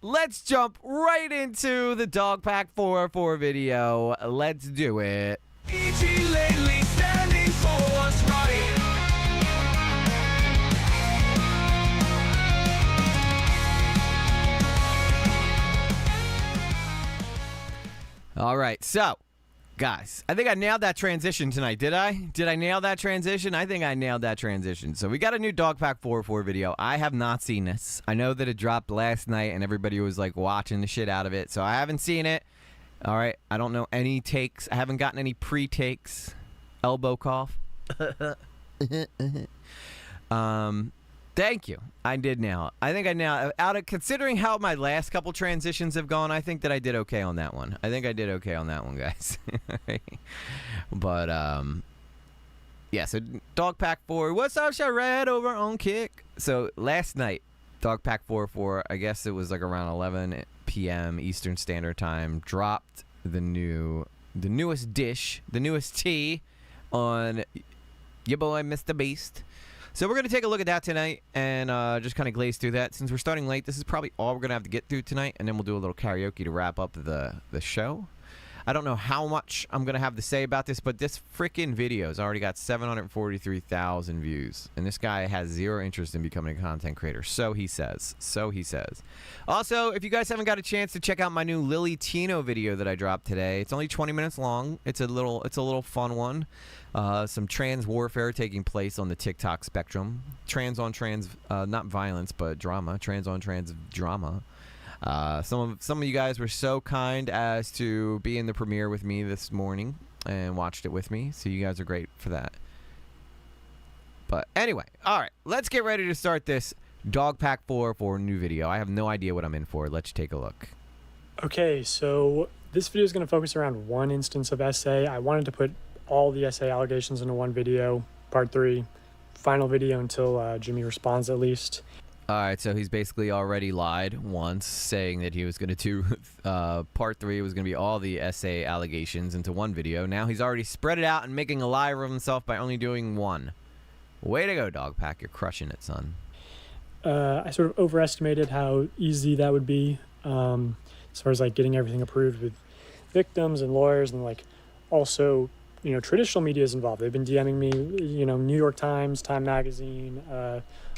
let's jump right into the Dogpack 404 video. Let's do it. EG lately standing for what's right. All right, so, guys, I think I nailed that transition tonight, did I? Did I nail that transition? I think I nailed that transition. So we got a new Dogpack 404 video. I have not seen this. I know that it dropped last night and everybody was like watching the shit out of it, so I haven't seen it. All right, I don't know any takes. I haven't gotten any pre-takes. Elbow cough. Thank you. I did nail it. I think I nailed it. Out of considering how my last couple transitions have gone, I think that I did okay on that one. I think I did okay on that one, guys. But yeah. So Dogpack 4. What's up, Charette over on Kick? So last night, Dogpack 404. I guess it was like around 11 p.m. Eastern Standard Time. Dropped the newest dish, the newest tea on your boy Mr. Beast. So we're going to take a look at that tonight and just kind of glaze through that. Since we're starting late, this is probably all we're going to have to get through tonight, and then we'll do a little karaoke to wrap up the show. I don't know how much I'm going to have to say about this, but this freaking video has already got 743,000 views, and this guy has zero interest in becoming a content creator. So he says. So he says. Also, if you guys haven't got a chance to check out my new Lily Tino video that I dropped today, it's only 20 minutes long. It's a little fun one. Some trans warfare taking place on the TikTok spectrum. Trans on trans, not violence, but drama. Trans on trans drama. Some of you guys were so kind as to be in the premiere with me this morning and watched it with me, so you guys are great for that. But anyway, all right, let's get ready to start this Dogpack 404 new video. I have no idea what I'm in for. Let's take a look. Okay, so this video is going to focus around one instance of essay. I wanted to put all the essay allegations into one video, part 3, final video until Jimmy responds at least. All right, so he's basically already lied once, saying that he was going to do part 3 was going to be all the essay allegations into one video. Now he's already spread it out and making a liar of himself by only doing one. Way to go, Dogpack. You're crushing it, son. I sort of overestimated how easy that would be, as far as like getting everything approved with victims and lawyers, and like also, you know, traditional media is involved. They've been DMing me, you know, New York Times, Time Magazine,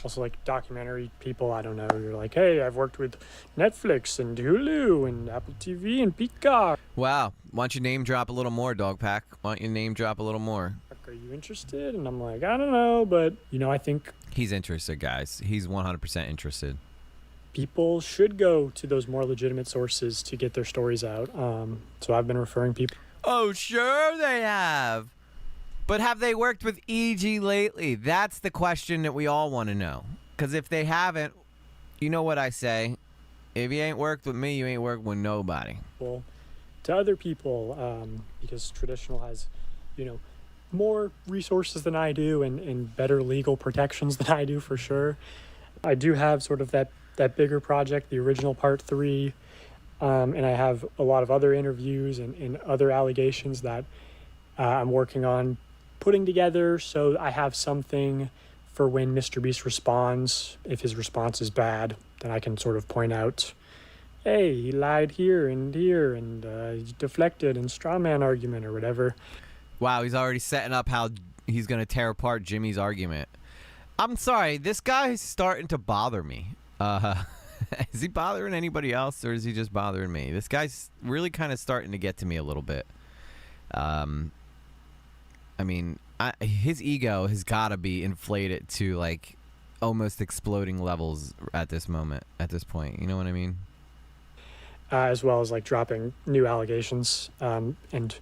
also like documentary people. I don't know. You're like, hey, I've worked with Netflix and Hulu and Apple TV and Peacock. Wow. Why don't you name drop a little more, Dogpack? Why don't you name drop a little more? Are you interested? And I'm like, I don't know, but, you know, I think he's interested, guys. He's 100% interested. People should go to those more legitimate sources to get their stories out. So I've been referring people. Oh, sure they have. But have they worked with EG lately? That's the question that we all want to know. Because if they haven't, you know what I say. If you ain't worked with me, you ain't worked with nobody. Well, to other people, because traditional has, you know, more resources than I do and better legal protections than I do for sure. I do have sort of that bigger project, the original part 3. And I have a lot of other interviews and other allegations that I'm working on putting together, so I have something for when Mr. Beast responds. If his response is bad, then I can sort of point out, hey, he lied here and he deflected and straw man argument or whatever. Wow, he's already setting up how he's going to tear apart Jimmy's argument. I'm sorry, this guy's starting to bother me. Is he bothering anybody else, or is he just bothering me? This guy's really kind of starting to get to me a little bit. I mean, his ego has got to be inflated to like almost exploding levels at this point. You know what I mean? As well as like dropping new allegations and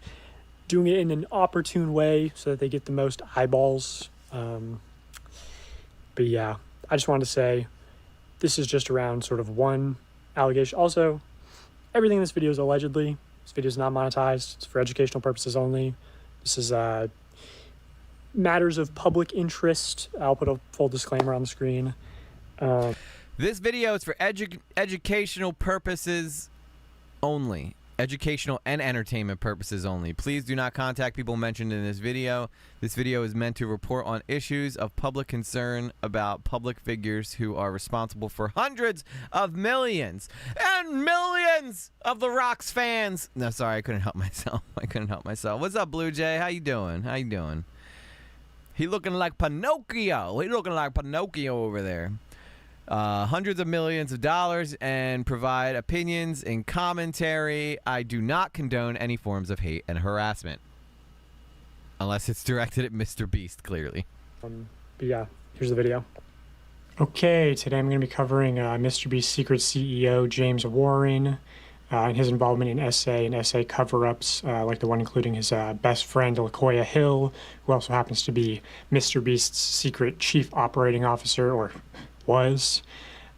doing it in an opportune way so that they get the most eyeballs. But yeah, I just wanted to say this is just around sort of one allegation. Also, everything in this video is allegedly. This video is not monetized. It's for educational purposes only. This is matters of public interest. I'll put a full disclaimer on the screen. This video is for educational purposes only. Educational and entertainment purposes only. Please do not contact people mentioned in this video. This video is meant to report on issues of public concern about public figures who are responsible for hundreds of millions and millions of the Rock's fans. No, sorry, I couldn't help myself. What's up, Blue Jay? How you doing? He looking like Pinocchio. Over there. Hundreds of millions of dollars and provide opinions and commentary. I do not condone any forms of hate and harassment. Unless it's directed at Mr. Beast, clearly. But yeah, here's the video. Okay, today I'm going to be covering Mr. Beast's secret CEO, James Warren, and his involvement in SA cover-ups, like the one including his best friend, LaKoya Hill, who also happens to be Mr. Beast's secret chief operating officer, or was.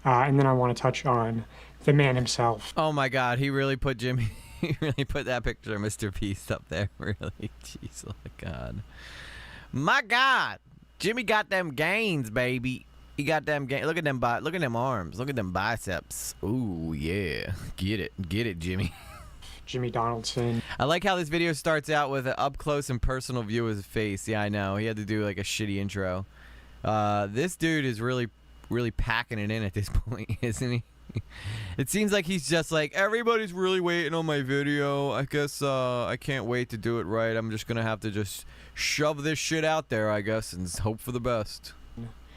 And then I want to touch on the man himself. Oh my God, he really put Jimmy... He really put that picture of Mr. Beast up there, really. Jeez, oh my God. My God! Jimmy got them gains, baby. He got them gains. Look at them arms. Look at them biceps. Ooh, yeah. Get it, Jimmy. Jimmy Donaldson. I like how this video starts out with an up-close and personal view of his face. Yeah, I know. He had to do like a shitty intro. This dude is really packing it in at this point, isn't he? It seems like he's just like, everybody's really waiting on my video. I guess I can't wait to do it right. I'm just going to have to just shove this shit out there, I guess, and hope for the best.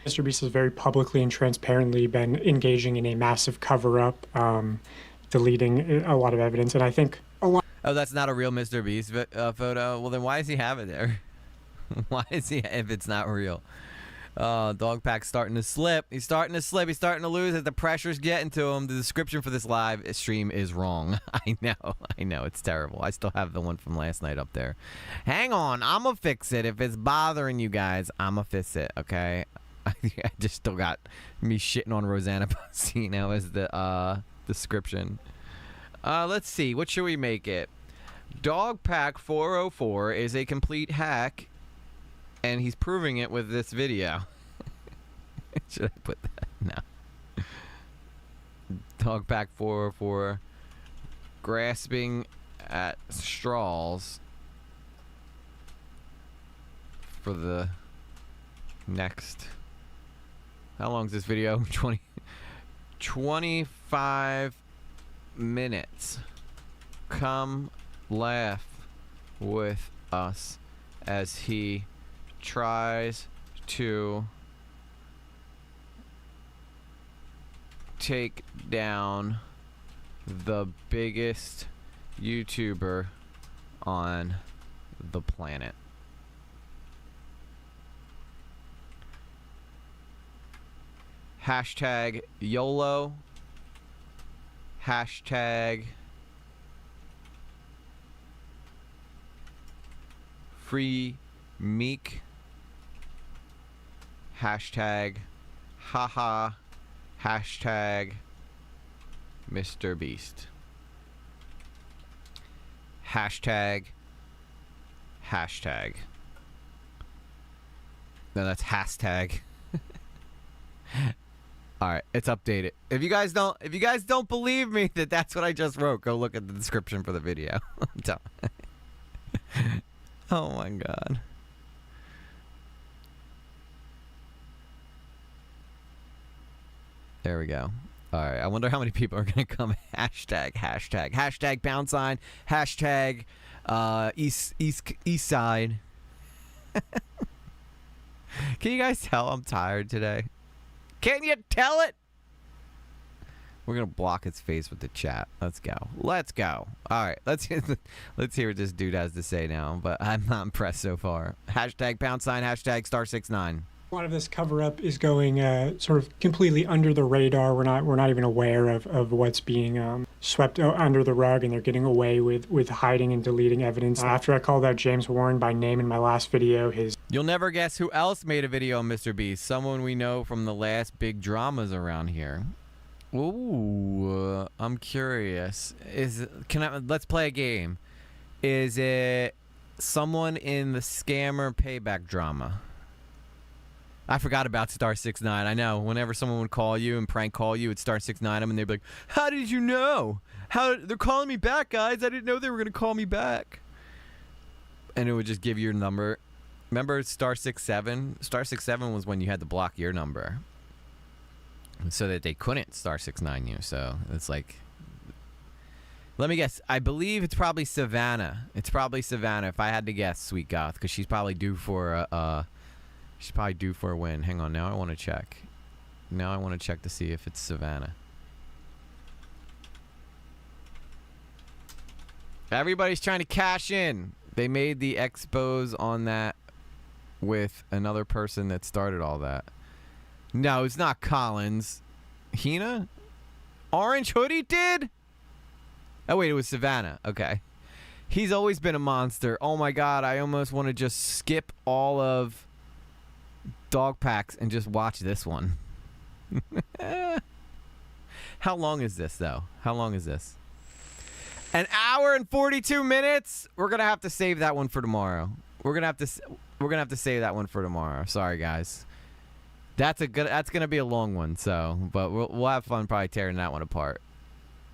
Mr. Beast has very publicly and transparently been engaging in a massive cover-up, deleting a lot of evidence, and I think a lot... Oh, that's not a real Mr. Beast photo? Well, then why does he have it there? Why is he, if it's not real? Dogpacks starting to slip. He's starting to lose as the pressure's getting to him. The description for this live stream is wrong. I know, it's terrible. I still have the one from last night up there. Hang on, I'ma fix it. If it's bothering you guys, I'ma fix it, okay? I just still got me shitting on Rosanna Pansino as the description. Let's see, what should we make it? Dogpack 404 is a complete hack, and he's proving it with this video. Should I put that? No. Dogpack 404 grasping at straws for the next... How long is this video? 25 minutes. Come laugh with us as he tries to take down the biggest YouTuber on the planet. Hashtag YOLO. Hashtag free Meek. Hashtag haha. Hashtag Mr. Beast. Hashtag. No, that's hashtag. All right, it's updated. If you guys don't believe me that that's what I just wrote, go look at the description for the video. Oh my God. There we go. All right, I wonder how many people are gonna come. Hashtag pound sign. Hashtag east side. Can you guys tell I'm tired today? Can you tell it? We're gonna block his face with the chat. Let's go. All right, let's hear what this dude has to say now. But I'm not impressed so far. Hashtag pound sign. Hashtag *69. A lot of this cover-up is going sort of completely under the radar. We're not even aware of what's being swept under the rug, and they're getting away with hiding and deleting evidence. After I called out James Warren by name in my last video, You'll never guess who else made a video on Mr. Beast. Someone we know from the last big dramas around here. Ooh, I'm curious. Let's play a game. Is it someone in the scammer payback drama? I forgot about *69. I know. Whenever someone would call you and prank call you, it'd *69 them, and they'd be like, "How did you know? They're calling me back, guys? I didn't know they were gonna call me back." And it would just give you your number. Remember *67? *67 was when you had to block your number, so that they couldn't *69 you. So it's like Let me guess. I believe it's probably Savannah. It's probably Savannah if I had to guess, Sweet Goth, because she's probably due for a win. Hang on, now I want to check. Now I want to check to see if it's Savannah. Everybody's trying to cash in. They made the expos on that with another person that started all that. No, it's not Collins. Hina? Orange Hoodie did? Oh, wait, it was Savannah. Okay. He's always been a monster. Oh, my God. I almost want to just skip all of Dogpacks and just watch this one. How long is this, though? How long is this? An hour and 42 minutes? We're going to have to save that one for tomorrow. We're going to have to save that one for tomorrow. Sorry, guys. That's going to be a long one, so, but we'll have fun probably tearing that one apart.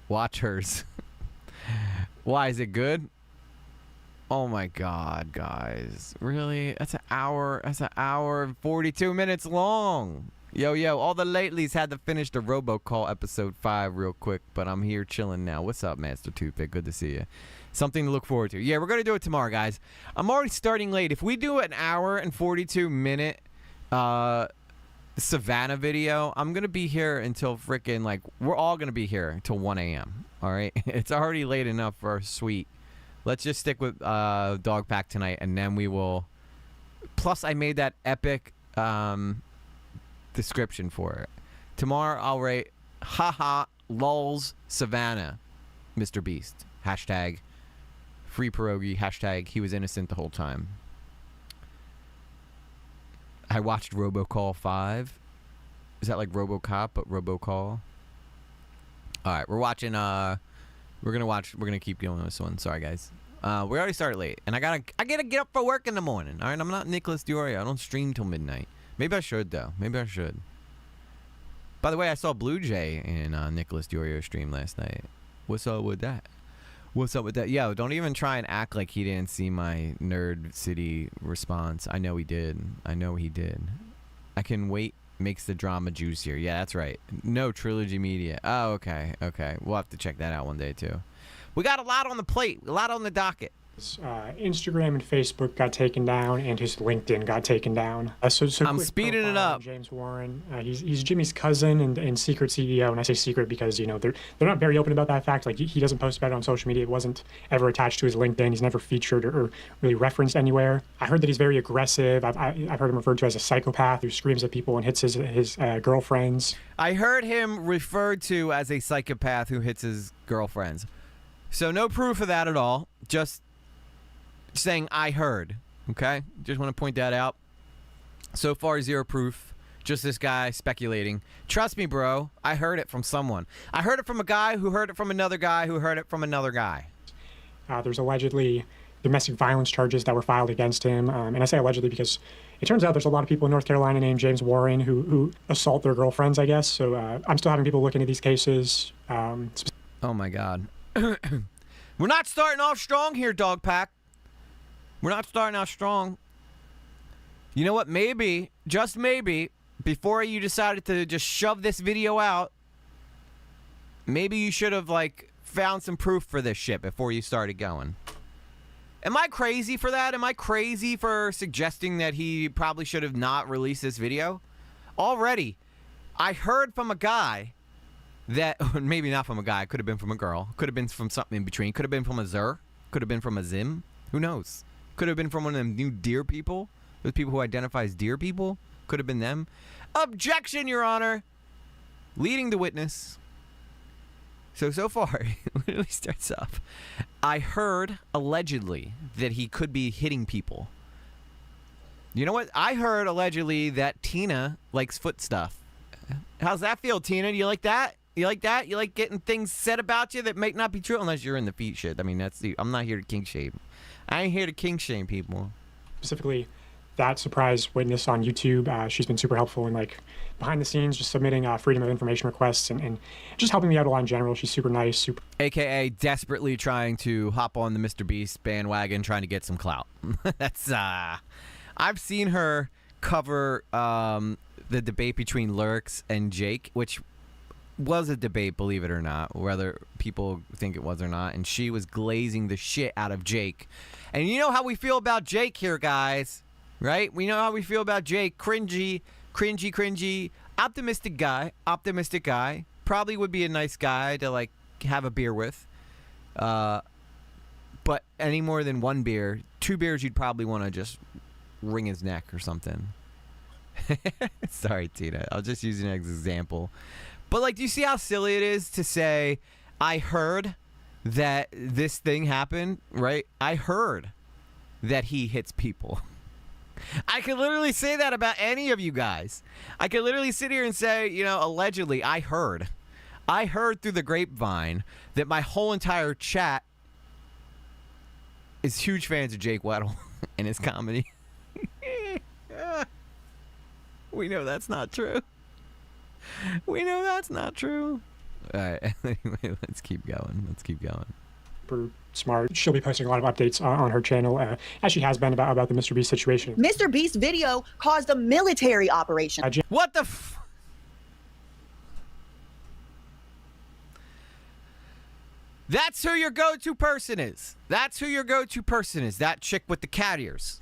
Watch hers. Why, is it good? Oh my God, guys. Really? That's an hour and 42 minutes long. Yo, all the latelys had to finish the robocall episode 5 real quick, but I'm here chilling now. What's up, Master Toothpick? Good to see you. Something to look forward to. Yeah, we're going to do it tomorrow, guys. I'm already starting late. If we do an hour and 42 minute Savannah video, I'm going to be here until freaking, like, we're all going to be here until 1 a.m. All right? It's already late enough for sweet. Let's just stick with Dogpack tonight, and then we will. Plus, I made that epic description for it. Tomorrow, I'll rate, haha, lols, Savannah, Mr. Beast. Hashtag free pierogi. Hashtag he was innocent the whole time. I watched Robocall 5. Is that like Robocop, but Robocall? All right, we're watching. We're gonna keep going with this one. Sorry, guys. We already started late, and I gotta get up for work in the morning. All right, I'm not Nicholas Diorio. I don't stream till midnight. Maybe I should though. Maybe I should. By the way, I saw Blue Jay in Nicholas Diorio's stream last night. What's up with that? What's up with that? Yo, don't even try and act like he didn't see my Nerd City response. I know he did. I know he did. I can wait makes the drama juicier. Yeah, that's right. No Trilogy Media. Oh, okay. Okay. We'll have to check that out one day, too. We got a lot on the plate. A lot on the docket. Instagram and Facebook got taken down, and his LinkedIn got taken down. So I'm speeding it up. James Warren, he's Jimmy's cousin and secret CEO, and I say secret because they're not very open about that fact. Like he doesn't post about it on social media. It wasn't ever attached to his LinkedIn. He's never featured or really referenced anywhere. I heard that he's very aggressive. I've heard him referred to as a psychopath who screams at people and hits his girlfriends. I heard him referred to as a psychopath who hits his girlfriends. So no proof of that at all. Just saying I heard. Okay? Just want to point that out. So far, zero proof. Just this guy speculating. Trust me, bro. I heard it from someone. I heard it from a guy who heard it from another guy who heard it from another guy. There's allegedly domestic violence charges that were filed against him. And I say allegedly because it turns out there's a lot of people in North Carolina named James Warren who assault their girlfriends, I guess. So I'm still having people look into these cases. Oh, my God. We're not starting off strong here, Dogpack. We're not starting out strong. You know what? Maybe, just maybe, before you decided to just shove this video out, maybe you should have, like, found some proof for this shit before you started going. Am I crazy for that? Am I crazy for suggesting that he probably should have not released this video? Already, I heard from a guy that, maybe not from a guy, could have been from a girl, could have been from something in between, could have been from a Zer, could have been from a Zim, who knows? Could have been from one of them new deer people, those people who identify as deer people, could have been them. Objection, Your Honor! Leading the witness. So far, it literally starts off. I heard, allegedly, that he could be hitting people. You know what? I heard, allegedly, that Tina likes foot stuff. How's that feel, Tina? Do you like that? You like that? You like getting things said about you that might not be true? Unless you're in the feet shit. I mean, I'm not here to kink shame. I ain't here to kink shame people. Specifically, that surprise witness on YouTube, she's been super helpful in, like, behind the scenes, just submitting freedom of information requests and just helping me out a lot in general. She's super nice. AKA desperately trying to hop on the Mr. Beast bandwagon, trying to get some clout. That's, I've seen her cover the debate between Lurks and Jake, which was a debate, believe it or not, whether people think it was or not, and she was glazing the shit out of Jake. And you know how we feel about Jake here, guys, right? We know how we feel about Jake. Cringy, optimistic guy, probably would be a nice guy to, like, have a beer with. But any more than one beer, 2 beers, you'd probably want to just wring his neck or something. Sorry, Tina. I'll just use it as an example. But, like, do you see how silly it is to say, I heard that this thing happened, right? I heard that he hits people. I could literally say that about any of you guys. I could literally sit here and say, you know, allegedly, I heard through the grapevine that my whole entire chat is huge fans of Jake Weddle and his comedy. We know that's not true. All right, anyway, let's keep going. Super smart. She'll be posting a lot of updates on her channel, as she has been about the Mr. Beast situation. Mr. Beast's video caused a military operation. What the That's who your go-to person is. That chick with the cat ears.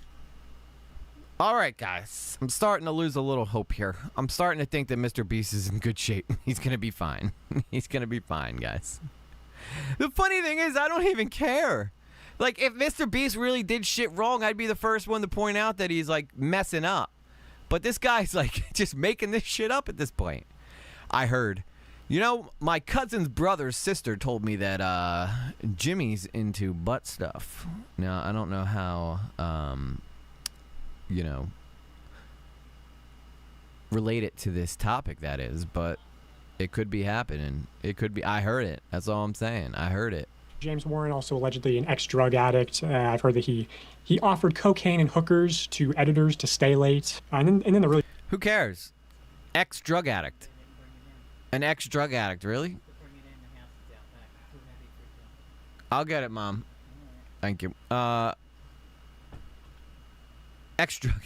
All right, guys. I'm starting to lose a little hope here. I'm starting to think that Mr. Beast is in good shape. He's going to be fine. He's going to be fine, guys. The funny thing is, I don't even care. Like, if Mr. Beast really did shit wrong, I'd be the first one to point out that he's, like, messing up. But this guy's, like, just making this shit up at this point. I heard. You know, my cousin's brother's sister told me that Jimmy's into butt stuff. Now, I don't know how, you know, relate it to this topic, that is, but it could be happening. It could be. I heard it. That's all I'm saying. I heard it. James Warren, also allegedly an ex-drug addict. I've heard that he offered cocaine and hookers to editors to stay late. And then the really... Who cares? Ex-drug addict. An ex-drug addict, really? I'll get it, Mom. Thank you. Ex-drug.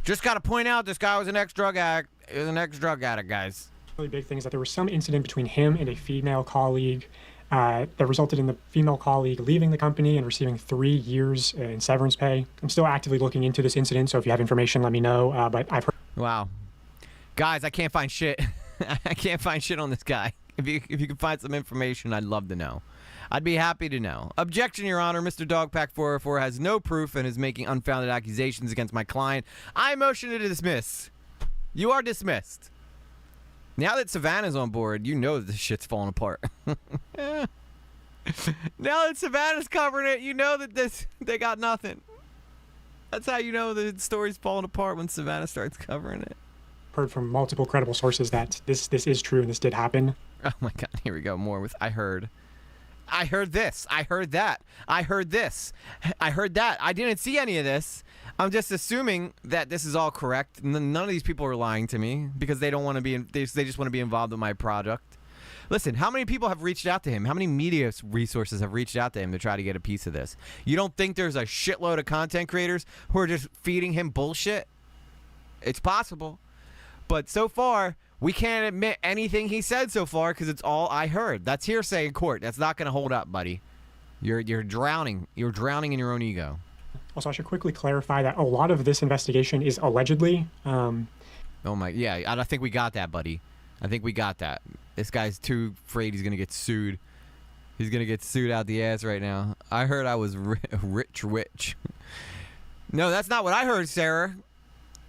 Just got to point out this guy was an ex-drug addict. He was an ex-drug addict, guys. Really big thing is that there was some incident between him and a female colleague that resulted in the female colleague leaving the company and receiving 3 years in severance pay. I'm still actively looking into this incident, so if you have information, let me know. But I've heard... Wow. Guys, I can't find shit. I can't find shit on this guy. If you can find some information, I'd love to know. I'd be happy to know. Objection, Your Honor. Mr. Dogpack 404 has no proof and is making unfounded accusations against my client. I motion to dismiss. You are dismissed. Now that Savannah's on board, you know that this shit's falling apart. Now that Savannah's covering it, you know that they got nothing. That's how you know the story's falling apart, when Savannah starts covering it. Heard from multiple credible sources that this is true and this did happen. Oh my God, here we go. More with I heard. I heard this. I heard that. I heard this. I heard that. I didn't see any of this. I'm just assuming that this is all correct. None of these people are lying to me because they don't want to be. They just want to be involved in my project. Listen, how many people have reached out to him? How many media resources have reached out to him to try to get a piece of this? You don't think there's a shitload of content creators who are just feeding him bullshit? It's possible. But so far, we can't admit anything he said so far because it's all I heard. That's hearsay in court. That's not going to hold up, buddy. You're drowning. You're drowning in your own ego. Also, I should quickly clarify that a lot of this investigation is allegedly. Oh my, yeah. I think we got that, buddy. I think we got that. This guy's too afraid he's going to get sued. He's going to get sued out the ass right now. I heard I was rich witch. No, that's not what I heard, Sarah.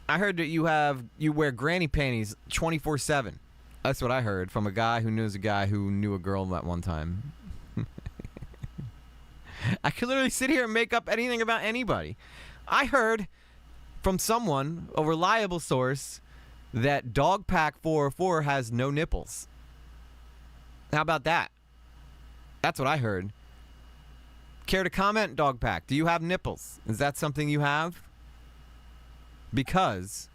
I heard that you wear granny panties 24/7. That's what I heard from a guy who knows a guy who knew a girl at one time. I could literally sit here and make up anything about anybody. I heard from someone, a reliable source, that Dogpack 404 has no nipples. How about that? That's what I heard. Care to comment, Dogpack? Do you have nipples? Is that something you have? Because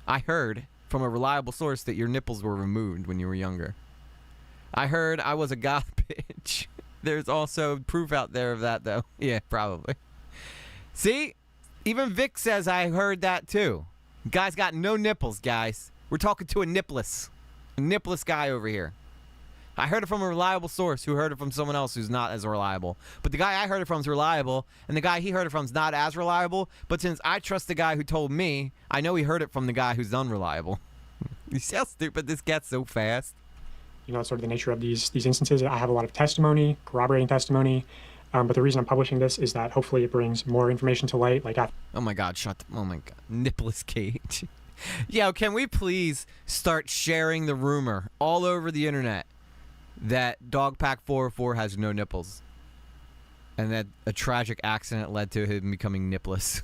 I heard from a reliable source that your nipples were removed when you were younger. I heard I was a goth bitch. There's also proof out there of that, though. Yeah, probably. See? Even Vic says I heard that, too. Guy's got no nipples, guys. We're talking to a nipless guy over here. I heard it from a reliable source who heard it from someone else who's not as reliable. But the guy I heard it from is reliable, and the guy he heard it from is not as reliable. But since I trust the guy who told me, I know he heard it from the guy who's unreliable. You see how stupid this gets so fast? You know, sort of the nature of these instances. I have a lot of testimony, corroborating testimony. But the reason I'm publishing this is that hopefully it brings more information to light. Like, oh my God, oh my God, nipless cage. Yo, can we please start sharing the rumor all over the internet that Dogpack 404 has no nipples, and that a tragic accident led to him becoming nipless.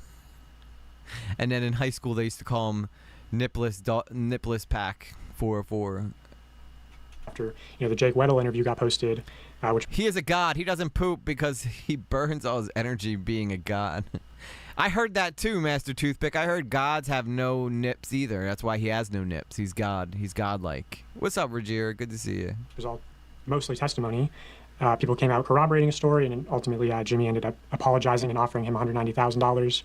And then in high school they used to call him nipless pack 404. After the Jake Weddle interview got posted, which he is a god. He doesn't poop because he burns all his energy being a god. I heard that too, Master Toothpick. I heard gods have no nips either. That's why he has no nips. He's God. He's godlike. What's up, Roger? Good to see you. was all mostly testimony. People came out corroborating a story, and ultimately Jimmy ended up apologizing and offering him $190,000.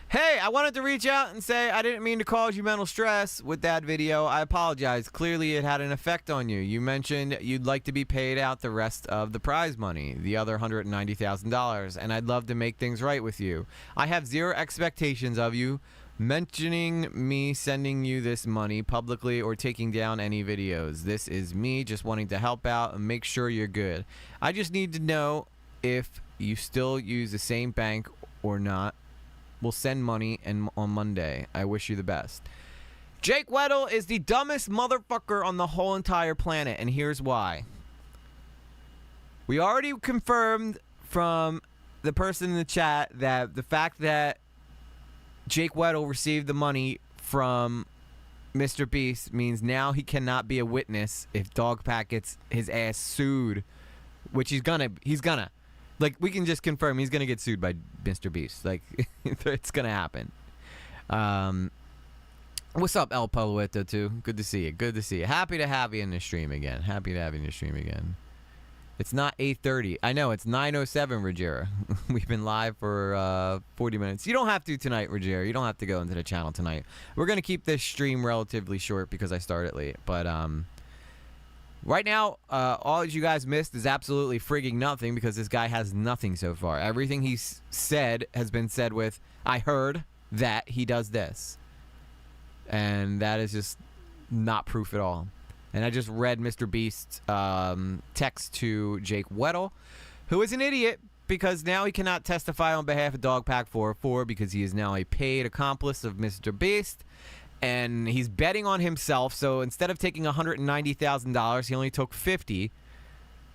Hey, I wanted to reach out and say I didn't mean to cause you mental stress with that video. I apologize. Clearly it had an effect on you. You mentioned you'd like to be paid out the rest of the prize money, the other $190,000, and I'd love to make things right with you. I have zero expectations of you mentioning me sending you this money publicly or taking down any videos. This is me just wanting to help out and make sure you're good. I just need to know if you still use the same bank or not. We'll send money on Monday. I wish you the best. Jake Weddle is the dumbest motherfucker on the whole entire planet, and here's why. We already confirmed from the person in the chat that the fact that Jake Weddle received the money from Mr. Beast means now he cannot be a witness if Dogpack gets his ass sued, which he's gonna. Like, we can just confirm he's going to get sued by Mr. Beast. Like, it's going to happen. What's up, El Polueto, too? Good to see you. Good to see you. Happy to have you in the stream again. Happy to have you in the stream again. It's not 8:30. I know, it's 9:07, Rogera. We've been live for 40 minutes. You don't have to tonight, Rogera. You don't have to go into the channel tonight. We're going to keep this stream relatively short because I started late. But, right now, all you guys missed is absolutely frigging nothing because this guy has nothing so far. Everything he's said has been said with, I heard that he does this. And that is just not proof at all. And I just read Mr. Beast's text to Jake Weddle, who is an idiot because now he cannot testify on behalf of Dogpack 404 because he is now a paid accomplice of Mr. Beast. And he's betting on himself, so instead of taking $190,000, he only took $50,000,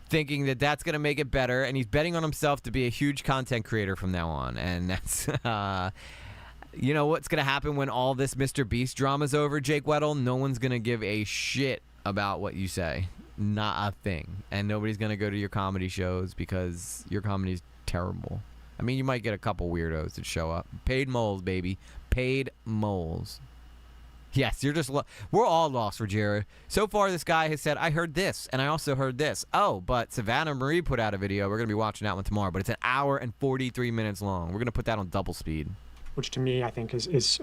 thinking that that's going to make it better. And he's betting on himself to be a huge content creator from now on. And that's, you know what's going to happen when all this Mr. Beast drama's over, Jake Weddle? No one's going to give a shit about what you say. Not a thing. And nobody's going to go to your comedy shows because your comedy's terrible. I mean, you might get a couple weirdos that show up. Paid moles, baby. Paid moles. Yes, you're just we're all lost, Rogera. So far, this guy has said, I heard this, and I also heard this. Oh, but Savannah Marie put out a video. We're going to be watching that one tomorrow, but it's an hour and 43 minutes long. We're going to put that on double speed. Which to me, I think is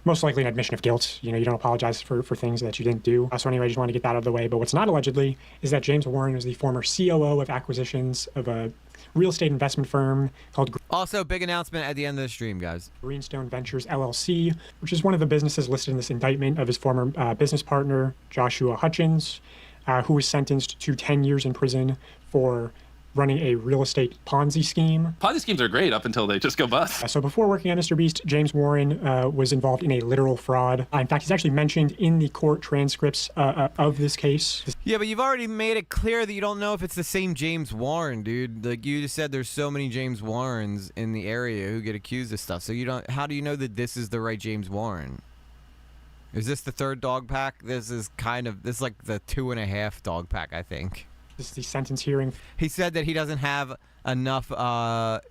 most likely an admission of guilt. You know, you don't apologize for things that you didn't do. So anyway, I just want to get that out of the way. But what's not allegedly is that James Warren was the former COO of acquisitions of a real estate investment firm called Also, big announcement at the end of the stream, guys. Greenstone Ventures LLC, which is one of the businesses listed in this indictment of his former business partner, Joshua Hutchins, who was sentenced to 10 years in prison for running a real estate Ponzi scheme. Ponzi schemes are great up until they just go bust. So before working at Mr. Beast, James Warren was involved in a literal fraud. In fact, he's actually mentioned in the court transcripts of this case. Yeah, but you've already made it clear that you don't know if it's the same James Warren, dude. Like, you just said there's so many James Warrens in the area who get accused of stuff. So you don't. How do you know that this is the right James Warren? Is this the third dog pack? This is like the 2.5 dog pack, I think. This is the sentence hearing. He said that he doesn't have enough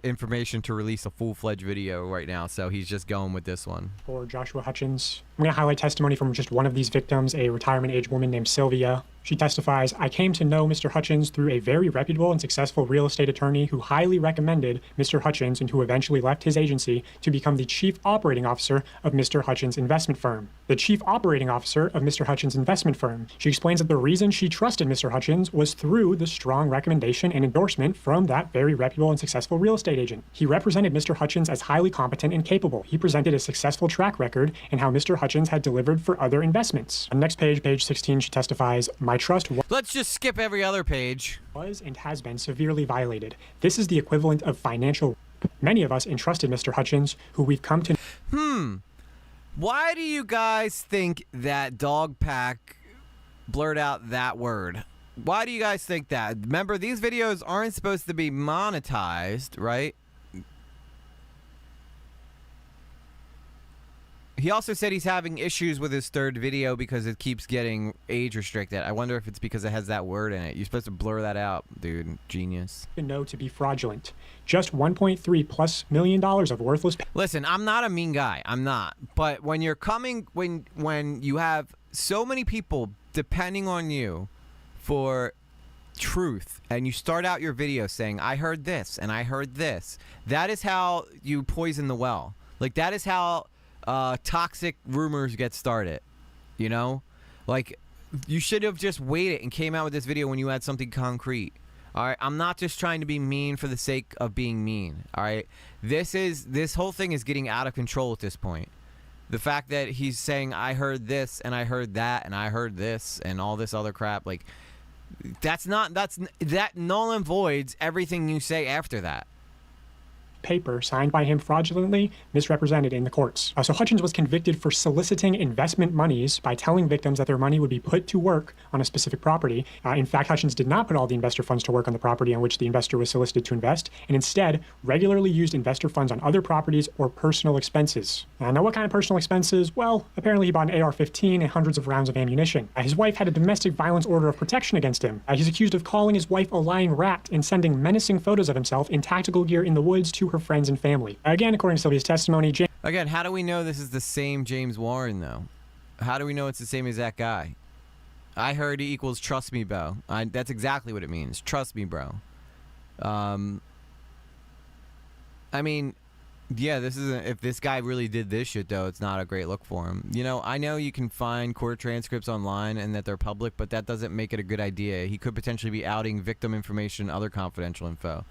information to release a full-fledged video right now, so he's just going with this one. For Joshua Hutchins. I'm going to highlight testimony from just one of these victims, a retirement-age woman named Sylvia. She testifies, I came to know Mr. Hutchins through a very reputable and successful real estate attorney who highly recommended Mr. Hutchins and who eventually left his agency to become the chief operating officer of Mr. Hutchins' investment firm. The chief operating officer of Mr. Hutchins' investment firm. She explains that the reason she trusted Mr. Hutchins was through the strong recommendation and endorsement from that very reputable and successful real estate agent. He represented Mr. Hutchins as highly competent and capable. He presented a successful track record in how Mr. Hutchins had delivered for other investments. On the next page, page 16, she testifies, my trust Let's just skip every other page. was and has been severely violated. This is the equivalent of financial. Many of us entrusted Mr. Hutchins, who we've come to. Why do you guys think that Dogpack blurred out that word? Why do you guys think that? Remember, these videos aren't supposed to be monetized, right? He also said he's having issues with his third video because it keeps getting age restricted. I wonder if it's because it has that word in it. You're supposed to blur that out, dude. Genius. Know to be fraudulent. Just $1.3+ million of worthless. Listen, I'm not a mean guy. I'm not. But when you're coming, when you have so many people depending on you for truth, and you start out your video saying, I heard this and I heard this, that is how you poison the well. Like, that is how toxic rumors get started, you know? Like, you should have just waited and came out with this video when you had something concrete. All right, I'm not just trying to be mean for the sake of being mean. All right, this whole thing is getting out of control at this point. The fact that he's saying I heard this and I heard that and I heard this and all this other crap, like, that null and voids everything you say after that. Paper signed by him fraudulently misrepresented in the courts. So Hutchins was convicted for soliciting investment monies by telling victims that their money would be put to work on a specific property. In fact, Hutchins did not put all the investor funds to work on the property on which the investor was solicited to invest, and instead regularly used investor funds on other properties or personal expenses. Now, what kind of personal expenses? Well, apparently he bought an AR-15 and hundreds of rounds of ammunition. His wife had a domestic violence order of protection against him. He's accused of calling his wife a lying rat and sending menacing photos of himself in tactical gear in the woods to her friends and family. Again, according to Sylvia's testimony, Again, how do we know this is the same James Warren, though? How do we know it's the same as that guy? I heard E equals trust me, bro. That's exactly what it means. Trust me, bro. I mean, yeah, this isn't. If this guy really did this shit, though, it's not a great look for him. You know, I know you can find court transcripts online and that they're public, but that doesn't make it a good idea. He could potentially be outing victim information, other confidential info.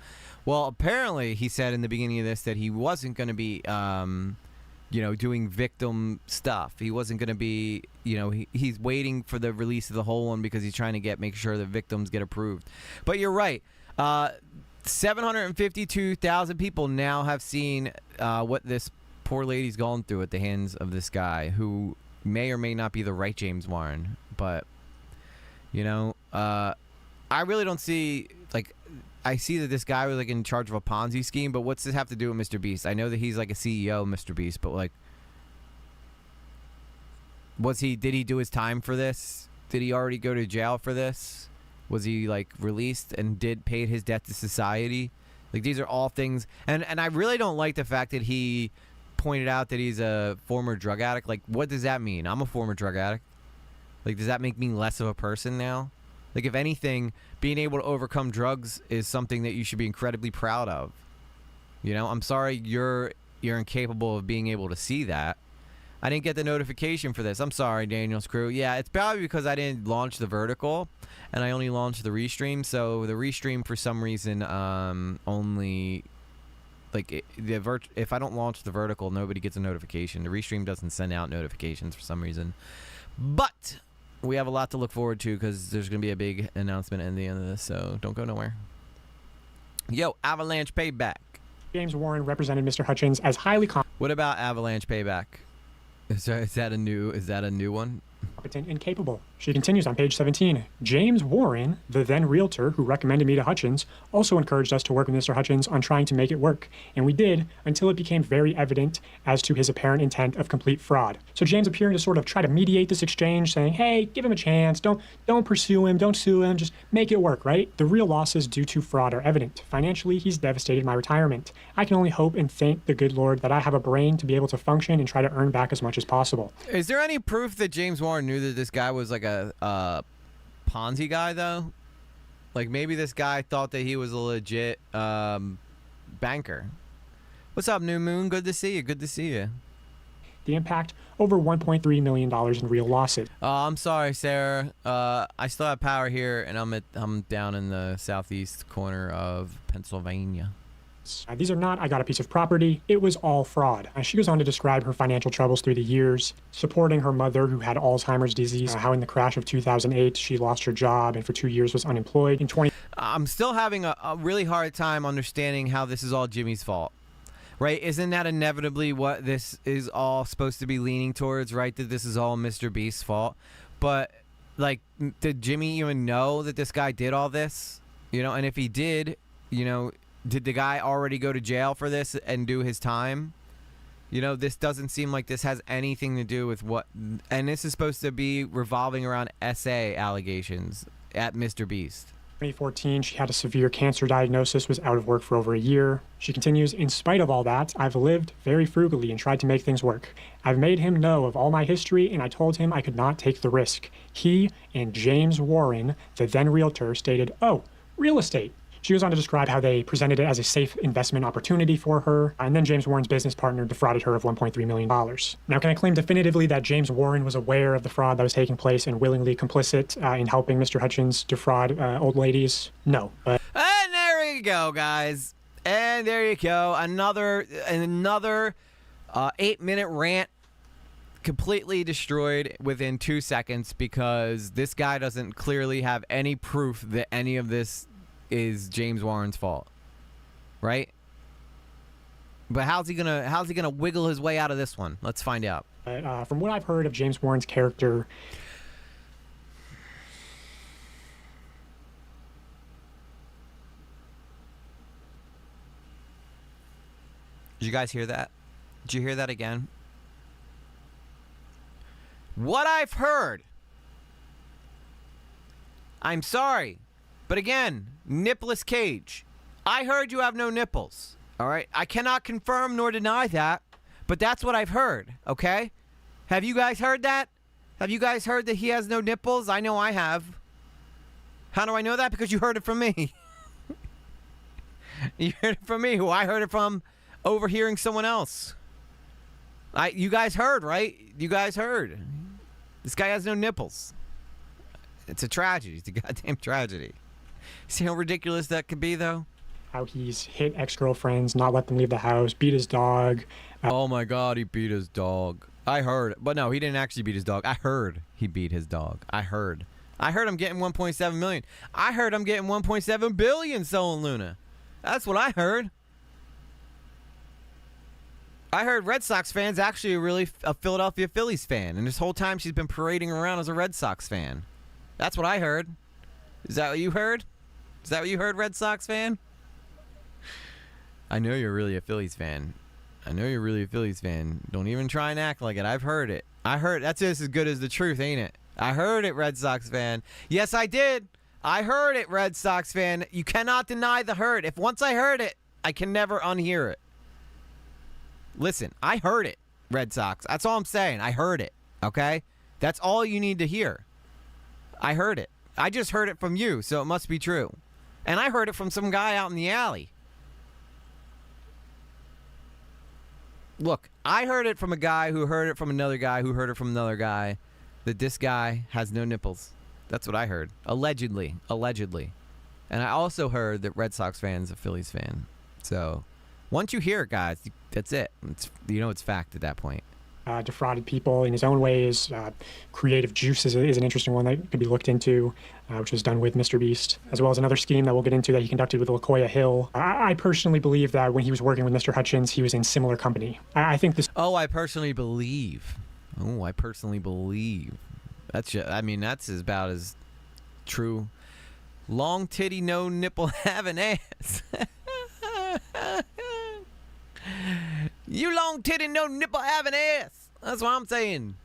Well, apparently, he said in the beginning of this that he wasn't going to be, you know, doing victim stuff. He wasn't going to be, you know, he's waiting for the release of the whole one because he's trying to make sure the victims get approved. But you're right. 752,000 people now have seen what this poor lady's gone through at the hands of this guy who may or may not be the right James Warren. But, you know, I really don't see, like, I see that this guy was like in charge of a Ponzi scheme, but what's this have to do with Mr. Beast? I know that he's like a CEO of Mr. Beast, but like, did he do his time for this? Did he already go to jail for this? Was he like released and paid his debt to society? Like, these are all things, and I really don't like the fact that he pointed out that he's a former drug addict. Like, what does that mean? I'm a former drug addict. Like, does that make me less of a person now? Like, if anything, being able to overcome drugs is something that you should be incredibly proud of. You know, I'm sorry you're incapable of being able to see that. I didn't get the notification for this. I'm sorry, Daniel's crew. Yeah, it's probably because I didn't launch the vertical, and I only launched the restream. So the restream, for some reason, only, like, if I don't launch the vertical, nobody gets a notification. The restream doesn't send out notifications for some reason. But we have a lot to look forward to because there's going to be a big announcement at the end of this, so don't go nowhere. Yo, Avalanche Payback. James Warren represented Mr. Hutchins as highly What about Avalanche Payback? Is that a new one? competent and capable. She continues on page 17. James Warren, the then realtor who recommended me to Hutchins, also encouraged us to work with Mr. Hutchins on trying to make it work. And we did, until it became very evident as to his apparent intent of complete fraud. So James appearing to sort of try to mediate this exchange, saying, hey, give him a chance, don't pursue him, don't sue him, just make it work, right? The real losses due to fraud are evident. Financially, he's devastated my retirement. I can only hope and thank the good Lord that I have a brain to be able to function and try to earn back as much as possible. Is there any proof that James Warren knew that this guy was like a Ponzi guy, though? Like, maybe this guy thought that he was a legit banker. What's up, New Moon? Good to see you. Good to see you. The impact, over $1.3 million in real losses. I'm sorry, Sarah. I still have power here, and I'm down in the southeast corner of Pennsylvania. These are not, I got a piece of property, it was all fraud. She goes on to describe her financial troubles through the years, supporting her mother who had Alzheimer's disease, how in the crash of 2008 she lost her job and for 2 years was unemployed. I'm still having a really hard time understanding how this is all Jimmy's fault. Right? Isn't that inevitably what this is all supposed to be leaning towards, right? That this is all Mr. Beast's fault. But, like, did Jimmy even know that this guy did all this? You know, and if he did, you know, did the guy already go to jail for this and do his time? You know, this doesn't seem like this has anything to do with what... And this is supposed to be revolving around SA allegations at Mr. Beast. 2014, she had a severe cancer diagnosis, was out of work for over a year. She continues, in spite of all that, I've lived very frugally and tried to make things work. I've made him know of all my history, and I told him I could not take the risk. He and James Warren, the then realtor, stated, oh, real estate. She goes on to describe how they presented it as a safe investment opportunity for her, and then James Warren's business partner defrauded her of $1.3 million. Now, can I claim definitively that James Warren was aware of the fraud that was taking place and willingly complicit in helping Mr. Hutchins defraud old ladies? No. And there you go, guys. And there you go. Another 8-minute rant completely destroyed within 2 seconds because this guy doesn't clearly have any proof that any of this is James Warren's fault, right? But how's he gonna wiggle his way out of this one? Let's find out. From what I've heard of James Warren's character, did you guys hear that? Did you hear that again? What I've heard. I'm sorry. But again, Nipless Cage. I heard you have no nipples. All right? I cannot confirm nor deny that, but that's what I've heard, okay? Have you guys heard that? Have you guys heard that he has no nipples? I know I have. How do I know that? Because you heard it from me. You heard it from me, who I heard it from overhearing someone else. You guys heard, right? You guys heard. This guy has no nipples. It's a tragedy. It's a goddamn tragedy. See how ridiculous that could be, though? How he's hit ex-girlfriends, not let them leave the house, beat his dog. Oh my God, he beat his dog. I heard. But no, he didn't actually beat his dog. I heard he beat his dog. I heard I'm getting 1.7 million. I heard I'm getting 1.7 billion stolen Luna. That's what I heard. I heard Red Sox fans actually really a Philadelphia Phillies fan, and this whole time she's been parading around as a Red Sox fan. That's what I heard. Is that what you heard? Is that what you heard, Red Sox fan? I know you're really a Phillies fan. Don't even try and act like it. I've heard it. I heard. That's just as good as the truth, ain't it? I heard it, Red Sox fan. Yes, I did. I heard it, Red Sox fan. You cannot deny the hurt. If once I heard it, I can never unhear it. Listen, I heard it, Red Sox. That's all I'm saying. I heard it, okay? That's all you need to hear. I heard it. I just heard it from you, so it must be true. And I heard it from some guy out in the alley. Look, I heard it from a guy who heard it from another guy who heard it from another guy that this guy has no nipples. That's what I heard. Allegedly. And I also heard that Red Sox fan's a Phillies fan. So, once you hear it, guys, that's it. It's fact at that point. Defrauded people in his own ways. Creative Juice is an interesting one that could be looked into, which was done with Mr. Beast, as well as another scheme that we'll get into that he conducted with LaCoya Hill. I personally believe that when he was working with Mr. Hutchins, he was in similar company. I think this... I personally believe. That's about as true. Long titty, no nipple having ass. You long titty, no nipple having ass. That's what I'm saying.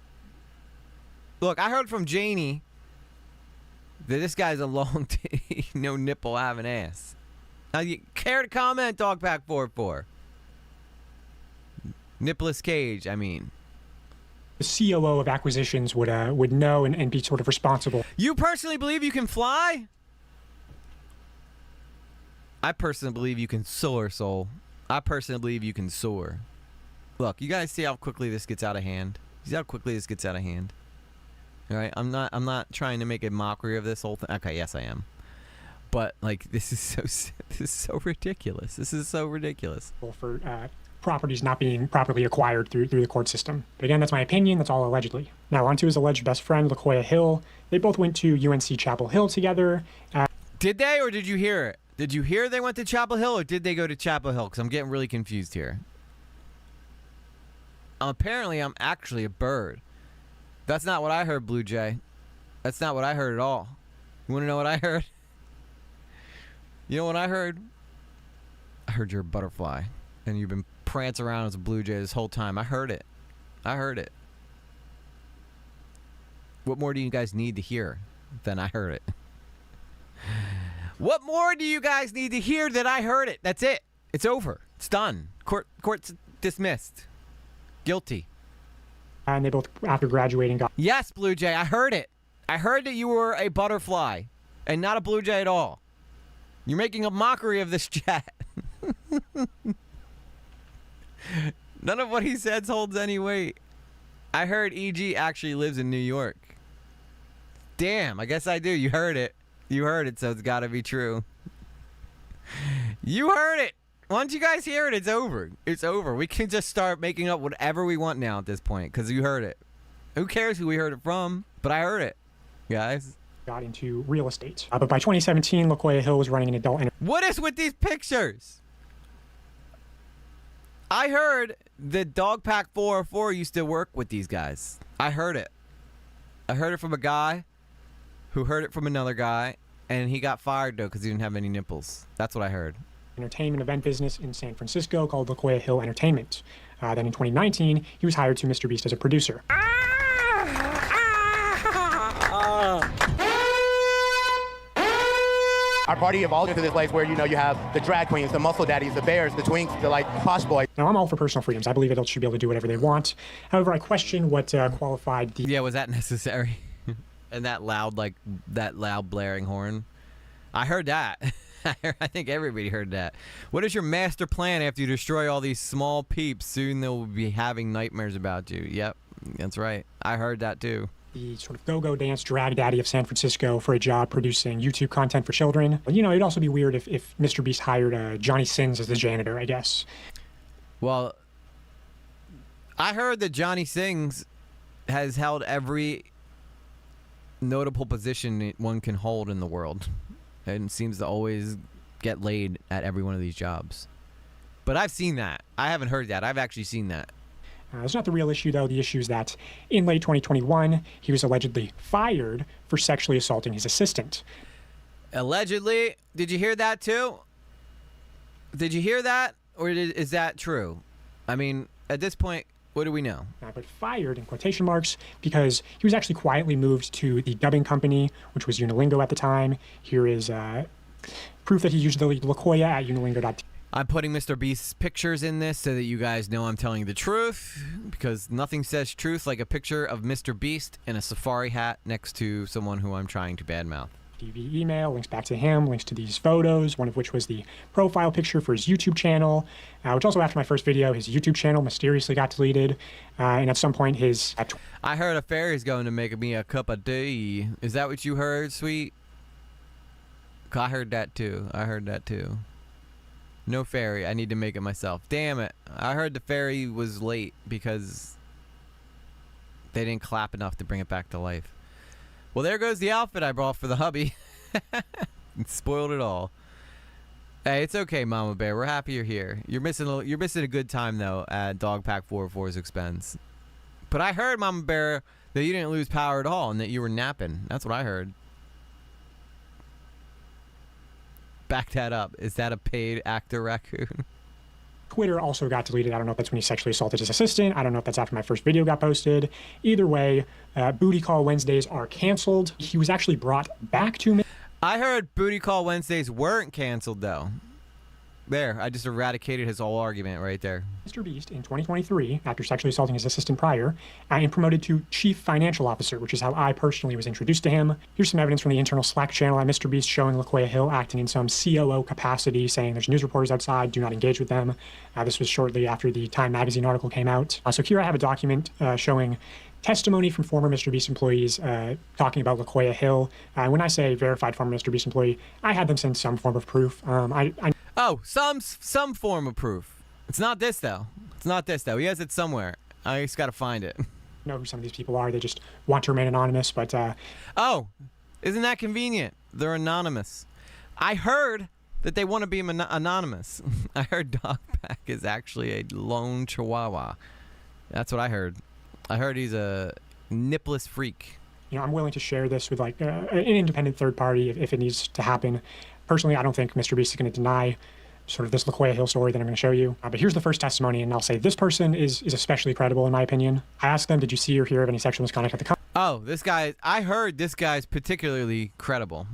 Look, I heard from Janie that this guy's a long titty, no nipple having ass. Now, you care to comment, Dogpack 44? Nipless Cage, I mean. The COO of acquisitions would know and be sort of responsible. You personally believe you can fly? I personally believe you can soar, Soul. I personally believe you can soar. Look, you guys see how quickly this gets out of hand? See how quickly this gets out of hand? All right, I'm not trying to make a mockery of this whole thing. Okay, yes I am. But like this is so ridiculous. This is so ridiculous. For properties not being properly acquired through the court system. But again, that's my opinion. That's all allegedly. Now on to his alleged best friend, LaQuia Hill. They both went to UNC Chapel Hill together. Did they, or did you hear it? Did you hear they went to Chapel Hill, or did they go to Chapel Hill? Because I'm getting really confused here. Apparently, I'm actually a bird. That's not what I heard, Blue Jay. That's not what I heard at all. You want to know what I heard? You know what I heard? I heard you're a butterfly, and you've been prancing around as a blue jay this whole time. I heard it. I heard it. What more do you guys need to hear than I heard it? What more do you guys need to hear than I heard it? That's it. It's over. It's done. Court's dismissed. Guilty. And they both, after graduating, got... Yes, Blue Jay, I heard it. I heard that you were a butterfly and not a blue jay at all. You're making a mockery of this chat. None of what he says holds any weight. I heard EG actually lives in New York. Damn, I guess I do. You heard it. You heard it, so it's got to be true. You heard it. Once you guys hear it, it's over. It's over. We can just start making up whatever we want now at this point because you heard it. Who cares who we heard it from? But I heard it, guys. Got into real estate. But by 2017, LaQuia Hill was running an adult... What is with these pictures? I heard that Dogpack 404 used to work with these guys. I heard it. I heard it from a guy who heard it from another guy, and he got fired, though, because he didn't have any nipples. That's what I heard. Entertainment event business in San Francisco called LaQuia Hill Entertainment. Then in 2019, he was hired to Mr. Beast as a producer. Our party evolved into this place where, you know, you have the drag queens, the muscle daddies, the bears, the twinks, the, like, posh boys. Now, I'm all for personal freedoms. I believe adults should be able to do whatever they want. However, I question what qualified the... Yeah, was that necessary? And that loud blaring horn? I heard that. I think everybody heard that. What is your master plan after you destroy all these small peeps? Soon they'll be having nightmares about you. Yep, that's right. I heard that too. The sort of go-go dance drag daddy of San Francisco for a job producing YouTube content for children. You know, it'd also be weird if Mr. Beast hired Johnny Sins as the janitor, I guess. Well, I heard that Johnny Sins has held every notable position one can hold in the world. And seems to always get laid at every one of these jobs. But I've seen that. I haven't heard that. I've actually seen that. It's not the real issue, though. The issue is that in late 2021, he was allegedly fired for sexually assaulting his assistant. Allegedly? Did you hear that, too? Did you hear that? Or is that true? I mean, at this point, what do we know? But fired, in quotation marks, because he was actually quietly moved to the dubbing company, which was Unilingo at the time. Here is proof that he used the LaQuia at unilingo.tv. I'm putting Mr. Beast's pictures in this so that you guys know I'm telling you the truth, because nothing says truth like a picture of Mr. Beast in a safari hat next to someone who I'm trying to badmouth. TV email, links back to him, links to these photos, one of which was the profile picture for his YouTube channel, which also after my first video, his YouTube channel mysteriously got deleted, and at some point his... I heard a fairy's going to make me a cup of tea. Is that what you heard, sweet? I heard that too. I heard that too. No fairy. I need to make it myself. Damn it. I heard the fairy was late because they didn't clap enough to bring it back to life. Well, there goes the outfit I brought for the hubby. Spoiled it all. Hey, it's okay, Mama Bear. We're happy you're here. You're missing a good time though at Dogpack 404's expense. But I heard, Mama Bear, that you didn't lose power at all and that you were napping. That's what I heard. Back that up. Is that a paid actor raccoon? Twitter also got deleted. I don't know if that's when he sexually assaulted his assistant. I don't know if that's after my first video got posted. Either way, Booty Call Wednesdays are canceled. He was actually brought back to me. I heard Booty Call Wednesdays weren't canceled, though. There, I just eradicated his whole argument right there. Mr. Beast in 2023 after sexually assaulting his assistant prior and promoted to chief financial officer, which is how I personally was introduced to him. Here's some evidence from the internal Slack channel at Mr. Beast showing LaQuaya Hill acting in some COO capacity, saying there's news reporters outside, do not engage with them. This was shortly after the Time magazine article came out. So here I have a document showing testimony from former Mr. Beast employees talking about LaQuaya Hill. When I say verified former Mr. Beast employee, I had them send some form of proof. Oh, some form of proof. It's not this though. It's not this though. He has it somewhere. I just gotta find it. Know who some of these people are. They just want to remain anonymous, but Oh, isn't that convenient? They're anonymous. I heard that they want to be anonymous. I heard Dogpack is actually a lone chihuahua. That's what I heard. I heard he's a nipless freak. I'm willing to share this with like an independent third party if it needs to happen. Personally, I don't think Mr. Beast is going to deny sort of this LaQuaya Hill story that I'm going to show you. But here's the first testimony, and I'll say this person is especially credible in my opinion. I asked them, did you see or hear of any sexual misconduct at the company? Oh, this guy, I heard this guy's particularly credible.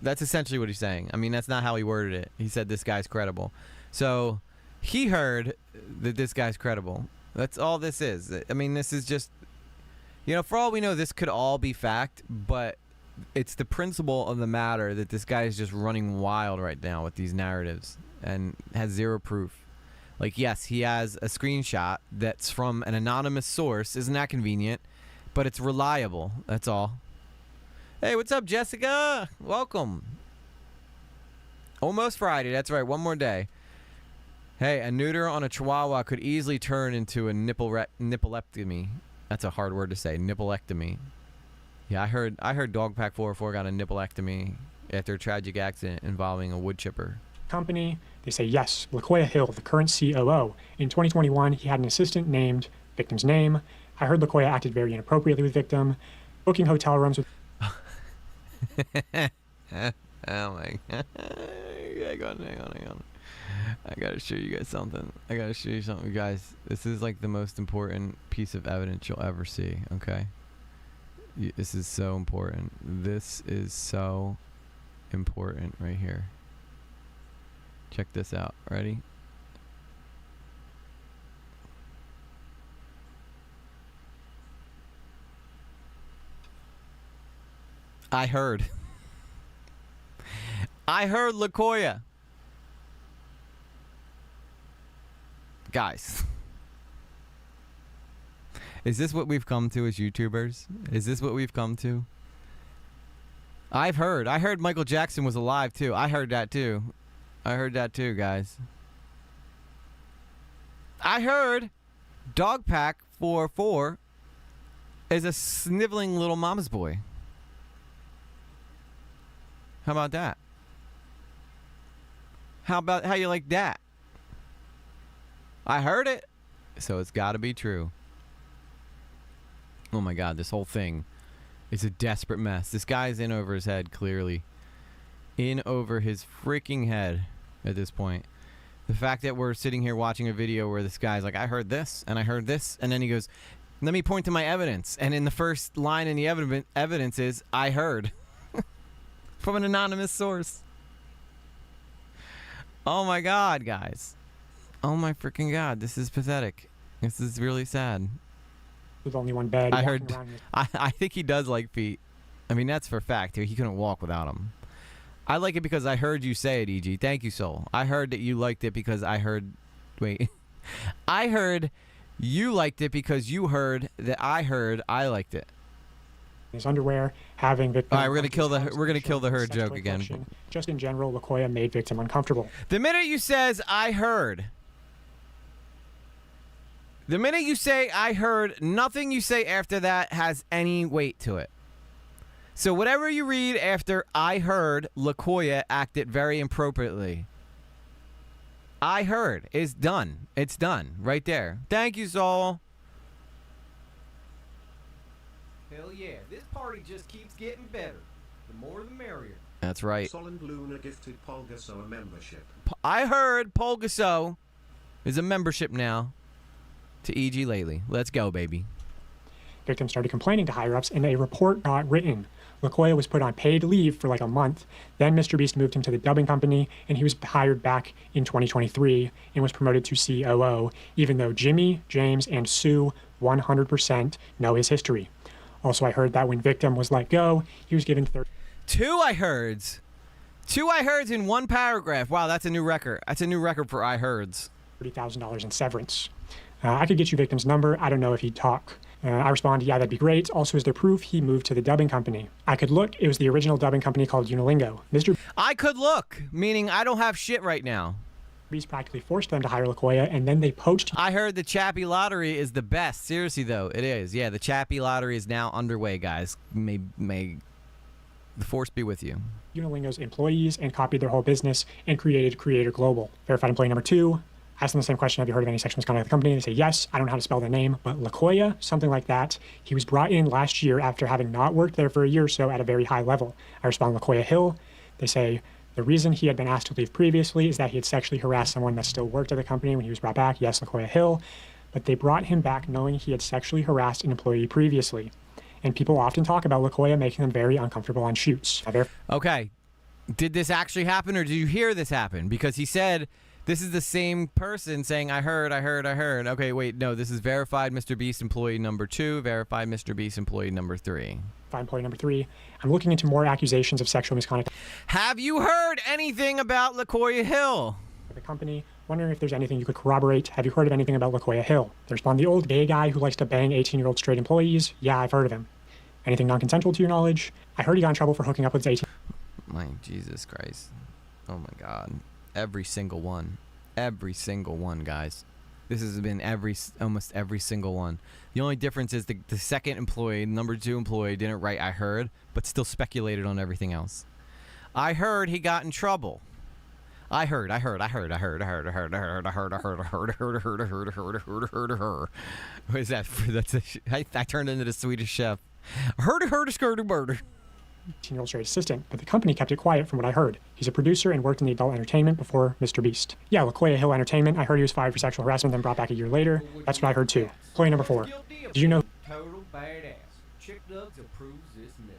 That's essentially what he's saying. I mean, that's not how he worded it. He said this guy's credible. So he heard that this guy's credible. That's all this is. I mean, this is just, for all we know, this could all be fact, but it's the principle of the matter that this guy is just running wild right now with these narratives and has zero proof. Like, yes, he has a screenshot that's from an anonymous source. Isn't that convenient? But it's reliable. That's all. Hey, what's up, Jessica? Welcome. Almost Friday. That's right. One more day. Hey, a neuter on a chihuahua could easily turn into a nippleectomy. That's a hard word to say. Nippleectomy. Yeah, I heard Dogpack 404 got a nippleectomy after a tragic accident involving a wood chipper. Company, they say yes, LaQuaya Hill, the current COO. In 2021, he had an assistant named victim's name. I heard LaQuaya acted very inappropriately with victim, booking hotel rooms with... Oh my god. Hang on. I gotta show you guys something. Guys. This is like the most important piece of evidence you'll ever see, okay? This is so important. This is so important right here. Check this out. Ready? I heard LaQuaya. Guys. Is this what we've come to as YouTubers? Is this what we've come to? I heard Michael Jackson was alive too. I heard that too, guys. I heard Dogpack 404 is a sniveling little mama's boy. How about that? How you like that? I heard it, so it's got to be true. Oh my god, this whole thing is a desperate mess. This guy's in over his head, clearly. In over his freaking head at this point. The fact that we're sitting here watching a video where this guy's like, I heard this, and I heard this, and then he goes, let me point to my evidence. And in the first line in the evidence is, I heard. From an anonymous source. Oh my god, guys. Oh my freaking god, this is pathetic. This is really sad. With only one bed. I think he does like feet. I mean, that's for fact. He couldn't walk without them. I like it because I heard you say it, EG. Thank you, Soul. I heard that you liked it because I heard... Wait. I heard you liked it because you heard that I heard I liked it. His underwear, having victim... All right, we're gonna kill the herd joke again. Just in general, LaQuaya made victim uncomfortable. The minute you says, I heard... The minute you say, I heard, nothing you say after that has any weight to it. So whatever you read after I heard, LaQuaya acted very inappropriately. I heard is done. It's done. Right there. Thank you, Saul. Hell yeah. This party just keeps getting better. The more the merrier. That's right. Solent Luna gifted Polgaso a membership. I heard Polgaso is a membership now. To EG lately. Let's go, baby. Victim started complaining to higher-ups, and a report got written. LaQuoya was put on paid leave for like a month. Then Mr. Beast moved him to the dubbing company, and he was hired back in 2023 and was promoted to COO, even though Jimmy, James, and Sue 100% know his history. Also, I heard that when Victim was let go, he was given Two I heards in one paragraph. Wow, that's a new record. That's a new record for I heards. $30,000 in severance. I could get you Victim's number. I don't know if he'd talk. I responded, yeah, that'd be great. Also, is there proof he moved to the dubbing company? I could look. It was the original dubbing company called Unilingo. Mr. I could look, meaning I don't have shit right now. Beast practically forced them to hire LaQuoya, and then they poached. I heard the Chappie Lottery is the best. Seriously, though, it is. Yeah, the Chappie Lottery is now underway, guys. May the force be with you. Unilingo's employees and copied their whole business and created Creator Global. Verified employee number 2. Asked them the same question, have you heard of any sexual misconduct at the company? They say yes. I don't know how to spell their name, but LaQuoya, something like that. He was brought in last year after having not worked there for a year or so at a very high level. I respond, LaQuoya Hill. They say the reason he had been asked to leave previously is that he had sexually harassed someone that still worked at the company when he was brought back. Yes, LaQuoya Hill. But they brought him back knowing he had sexually harassed an employee previously. And people often talk about LaQuoya making them very uncomfortable on shoots. Okay. Did this actually happen, or did you hear this happen? Because he said this is the same person saying, I heard. Okay, wait, no, this is verified Mr. Beast employee number 2, verified Mr. Beast employee number 3. Employee number 3. I'm looking into more accusations of sexual misconduct. Have you heard anything about LaQuoya Hill? The company, wondering if there's anything you could corroborate. Have you heard of anything about LaQuoya Hill? They respond, the old gay guy who likes to bang 18-year-old straight employees. Yeah, I've heard of him. Anything non-consensual to your knowledge? I heard he got in trouble for hooking up with his 18. My Jesus Christ. Oh my God. Every single one, guys. This has been almost every single one. The only difference is the second employee, number 2 employee, didn't write I heard, but still speculated on everything else. I heard he got in trouble. I heard. What is that? I turned into the Swedish chef. Heard, murder. 18-year-old straight assistant, but the company kept it quiet from what I heard. He's a producer and worked in the adult entertainment before Mr. Beast. Yeah, LaQuoya Hill Entertainment. I heard he was fired for sexual harassment, then brought back a year later. That's what I heard too. Employee number 4. Did you know? Total badass. Chick Nugs approves this message.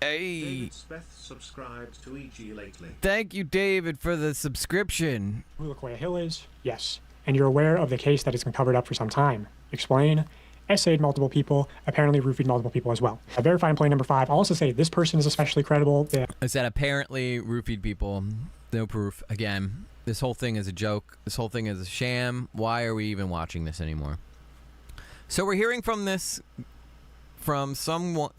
Hey. David Speth subscribed to EG lately. Thank you, David, for the subscription. Who LaQuoya Hill is? Yes. And you're aware of the case that has been covered up for some time. Explain. Essayed multiple people, apparently roofied multiple people as well. A verified employee number 5. I'll also say this person is especially credible. I said apparently roofied people. No proof. Again, this whole thing is a joke. This whole thing is a sham. Why are we even watching this anymore? So we're hearing from this from someone.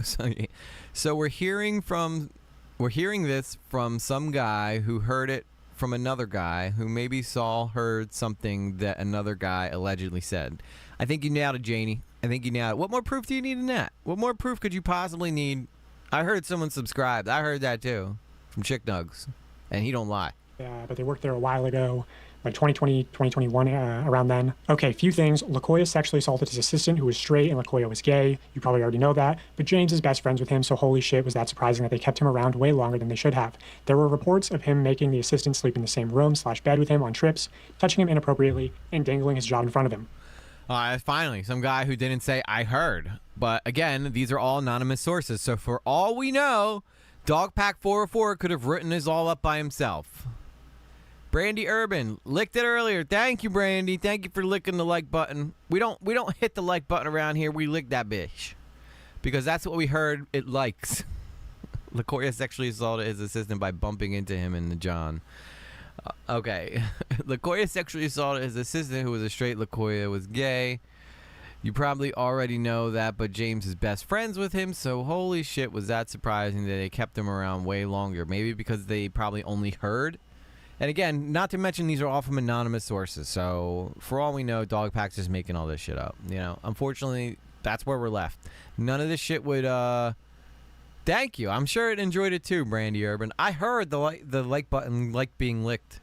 So we're hearing this from some guy who heard it from another guy who maybe heard something that another guy allegedly said. I think you nailed it, Janie. I think you nailed it. What more proof do you need in that? What more proof could you possibly need? I heard someone subscribed. I heard that too from Chick Nugs, and he don't lie. But they worked there a while ago, like 2020, 2021, around then. Okay, few things. LaQuoya sexually assaulted his assistant, who was straight, and LaQuoya was gay. You probably already know that. But James is best friends with him, so holy shit, was that surprising that they kept him around way longer than they should have. There were reports of him making the assistant sleep in the same room/bed with him on trips, touching him inappropriately, and dangling his job in front of him. Finally, some guy who didn't say, I heard. But again, these are all anonymous sources. So for all we know, Dogpack 404 could have written this all up by himself. Brandy Urban licked it earlier. Thank you, Brandy. Thank you for licking the like button. We don't hit the like button around here. We lick that bitch. Because that's what we heard it likes. LaQuoya sexually assaulted his assistant by bumping into him in the John. Okay. LaQuoya sexually assaulted his assistant who was a straight. LaQuoya was gay. You probably already know that, but James is best friends with him, so holy shit, was that surprising that they kept him around way longer. Maybe because they probably only heard. And again, not to mention these are all from anonymous sources, so for all we know, Dogpacks is making all this shit up. You know, unfortunately, that's where we're left. None of this shit would, Thank you. I'm sure it enjoyed it too, Brandy Urban. I heard the like button being licked.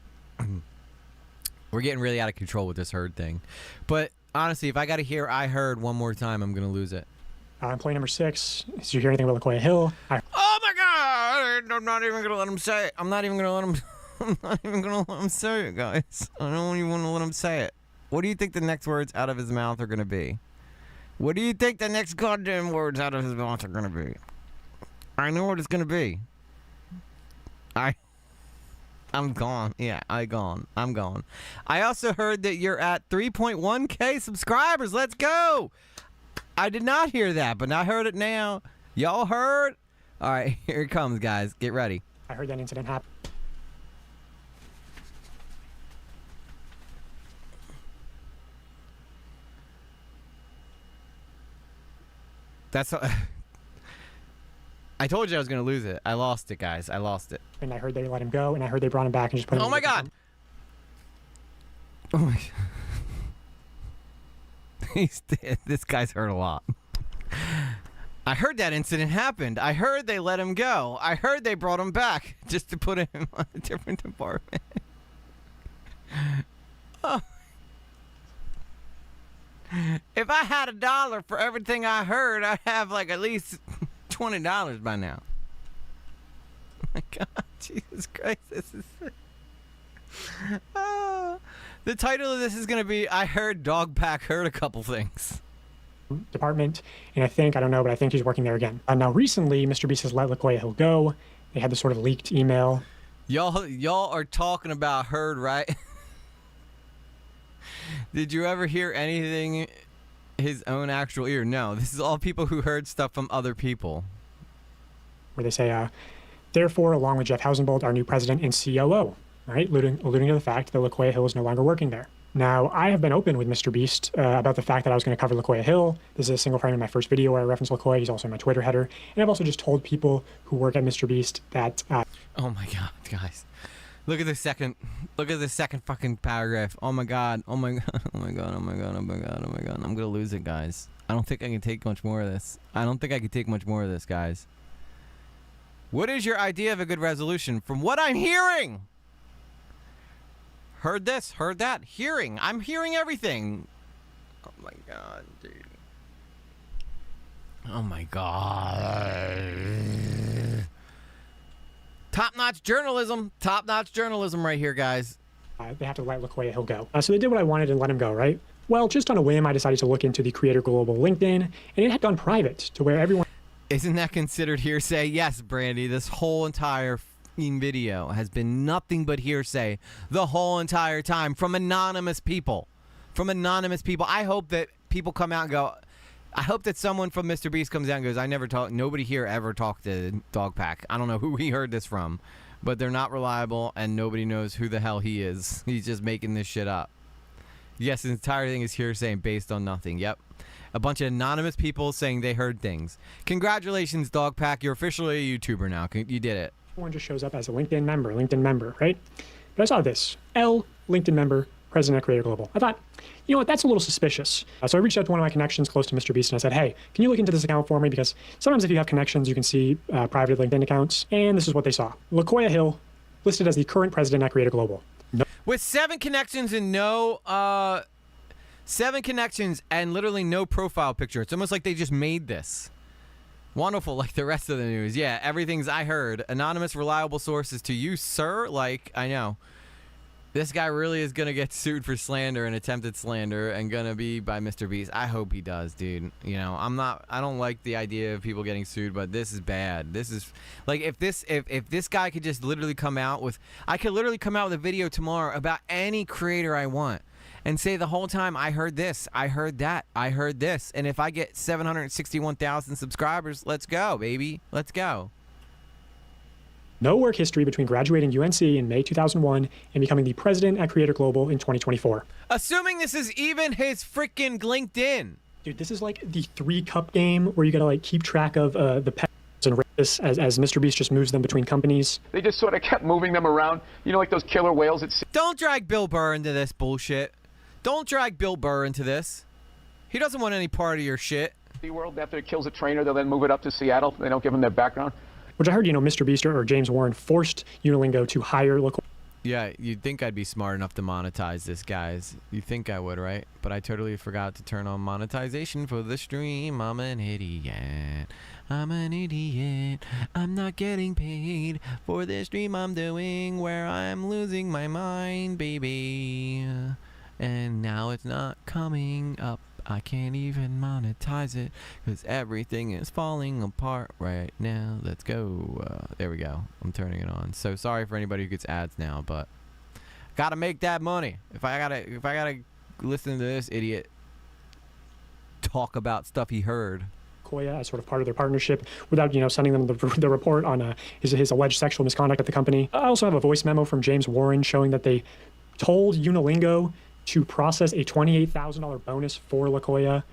We're getting really out of control with this heard thing. But honestly, if I got to hear I heard one more time, I'm going to lose it. Employee number 6. Did you hear anything about LaQuoya Hill? Oh my God! I'm not even going to let him say it. I'm not even going to let him say it, guys. I don't even want to let him say it. What do you think the next words out of his mouth are going to be? What do you think the next goddamn words out of his mouth are going to be? I know what it's gonna be. I'm gone. Yeah, I'm gone. I also heard that you're at 3.1k subscribers. Let's go. I did not hear that, but I heard it now. Y'all heard? All right, here it comes, guys. Get ready. I heard that incident happen. That's. I told you I was gonna lose it. I lost it, guys. I lost it. And I heard they let him go, and I heard they brought him back and just put him. Oh my god! Oh my. He's dead. This guy's hurt a lot. I heard that incident happened. I heard they let him go. I heard they brought him back just to put him on a different department. Oh. If I had $1 for everything I heard, I'd have like at least $20 by now. Oh my god, Jesus Christ, this is... The title of this is going to be, I heard Dogpack heard a couple things. Department, and I don't know, but I think he's working there again. Now, recently, Mr. Beast has let LaQuia Hill go. They had this sort of leaked email. Y'all are talking about Heard, right? Did you ever hear anything his own actual ear? No, this is all people who heard stuff from other people. Where they say, therefore, along with Jeff Hausenbold, our new president and COO, right? Alluding to the fact that LaQuia Hill is no longer working there. Now, I have been open with Mr. Beast about the fact that I was going to cover LaQuia Hill. This is a single frame in my first video where I reference LaQuia. He's also in my Twitter header. And I've also just told people who work at Mr. Beast that... oh my god, guys. Look at the second fucking paragraph. Oh my god, oh my god, oh my god, oh my god, oh my god, oh my god. I'm gonna lose it, guys. I don't think I can take much more of this. Guys. What is your idea of a good resolution? From what I'm hearing! Heard this, heard that, hearing. I'm hearing everything. Oh my god, dude. Oh my god. Top-notch journalism. Top-notch journalism right here, guys. They have to let LaQuia Hill go. So they did what I wanted and let him go, right? Well, just on a whim, I decided to look into the Creator Global LinkedIn, and it had gone private to where everyone... Isn't that considered hearsay? Yes, Brandy. This whole entire video has been nothing but hearsay the whole entire time from anonymous people. I hope that people come out and go... I hope that someone from Mr. Beast comes out and goes, nobody here ever talked to Dogpack. I don't know who he heard this from, but they're not reliable and nobody knows who the hell he is. He's just making this shit up. Yes, the entire thing is hearsay and based on nothing. Yep. A bunch of anonymous people saying they heard things. Congratulations, Dogpack. You're officially a YouTuber now. You did it. Everyone just shows up as a LinkedIn member, right? But I saw this. L, LinkedIn member, president of Creator Global. I thought, you know what, that's a little suspicious. So I reached out to one of my connections close to Mr. Beast and I said, hey, can you look into this account for me? Because sometimes if you have connections, you can see private LinkedIn accounts. And this is what they saw. LaQuia Hill, listed as the current president at Creator Global. No. With 7 connections and no, 7 connections and literally no profile picture. It's almost like they just made this. Wonderful, like the rest of the news. Yeah, everything's I heard. Anonymous, reliable sources to you, sir. Like, I know. This guy really is going to get sued for slander and attempted slander and going to be by Mr. Beast. I hope he does, dude. You know, I don't like the idea of people getting sued, but this is bad. This is, like, if this guy could just literally come out with, I could literally come out with a video tomorrow about any creator I want and say the whole time, I heard this, I heard that, I heard this. And if I get 761,000 subscribers, let's go, baby. Let's go. No work history between graduating UNC in May 2001 and becoming the president at Creator Global in 2024. Assuming this is even his freaking LinkedIn. Dude, this is like the 3-cup game where you gotta like keep track of the pets and races as Mr. Beast just moves them between companies. They just sort of kept moving them around, you know, like those killer whales at sea. Don't drag Bill Burr into this bullshit. Don't drag Bill Burr into this. He doesn't want any part of your shit. SeaWorld, after it kills a trainer, they'll then move it up to Seattle. They don't give them their background. Which I heard, you know, Mr. Beast or James Warren forced Unilingo to hire LaQuia. Yeah, you'd think I'd be smart enough to monetize this, guys. You think I would, right? But I totally forgot to turn on monetization for the stream. I'm an idiot. I'm an idiot. I'm not getting paid for this stream I'm doing where I'm losing my mind, baby. And now it's not coming up. I can't even monetize it because everything is falling apart right now. Let's go. There we go. I'm turning it on. So sorry for anybody who gets ads now, but gotta make that money. If I gotta listen to this idiot talk about stuff he heard. Koya as sort of part of their partnership without, sending them the report on his alleged sexual misconduct at the company. I also have a voice memo from James Warren showing that they told Unilingo to process a $28,000 bonus for LaKoya,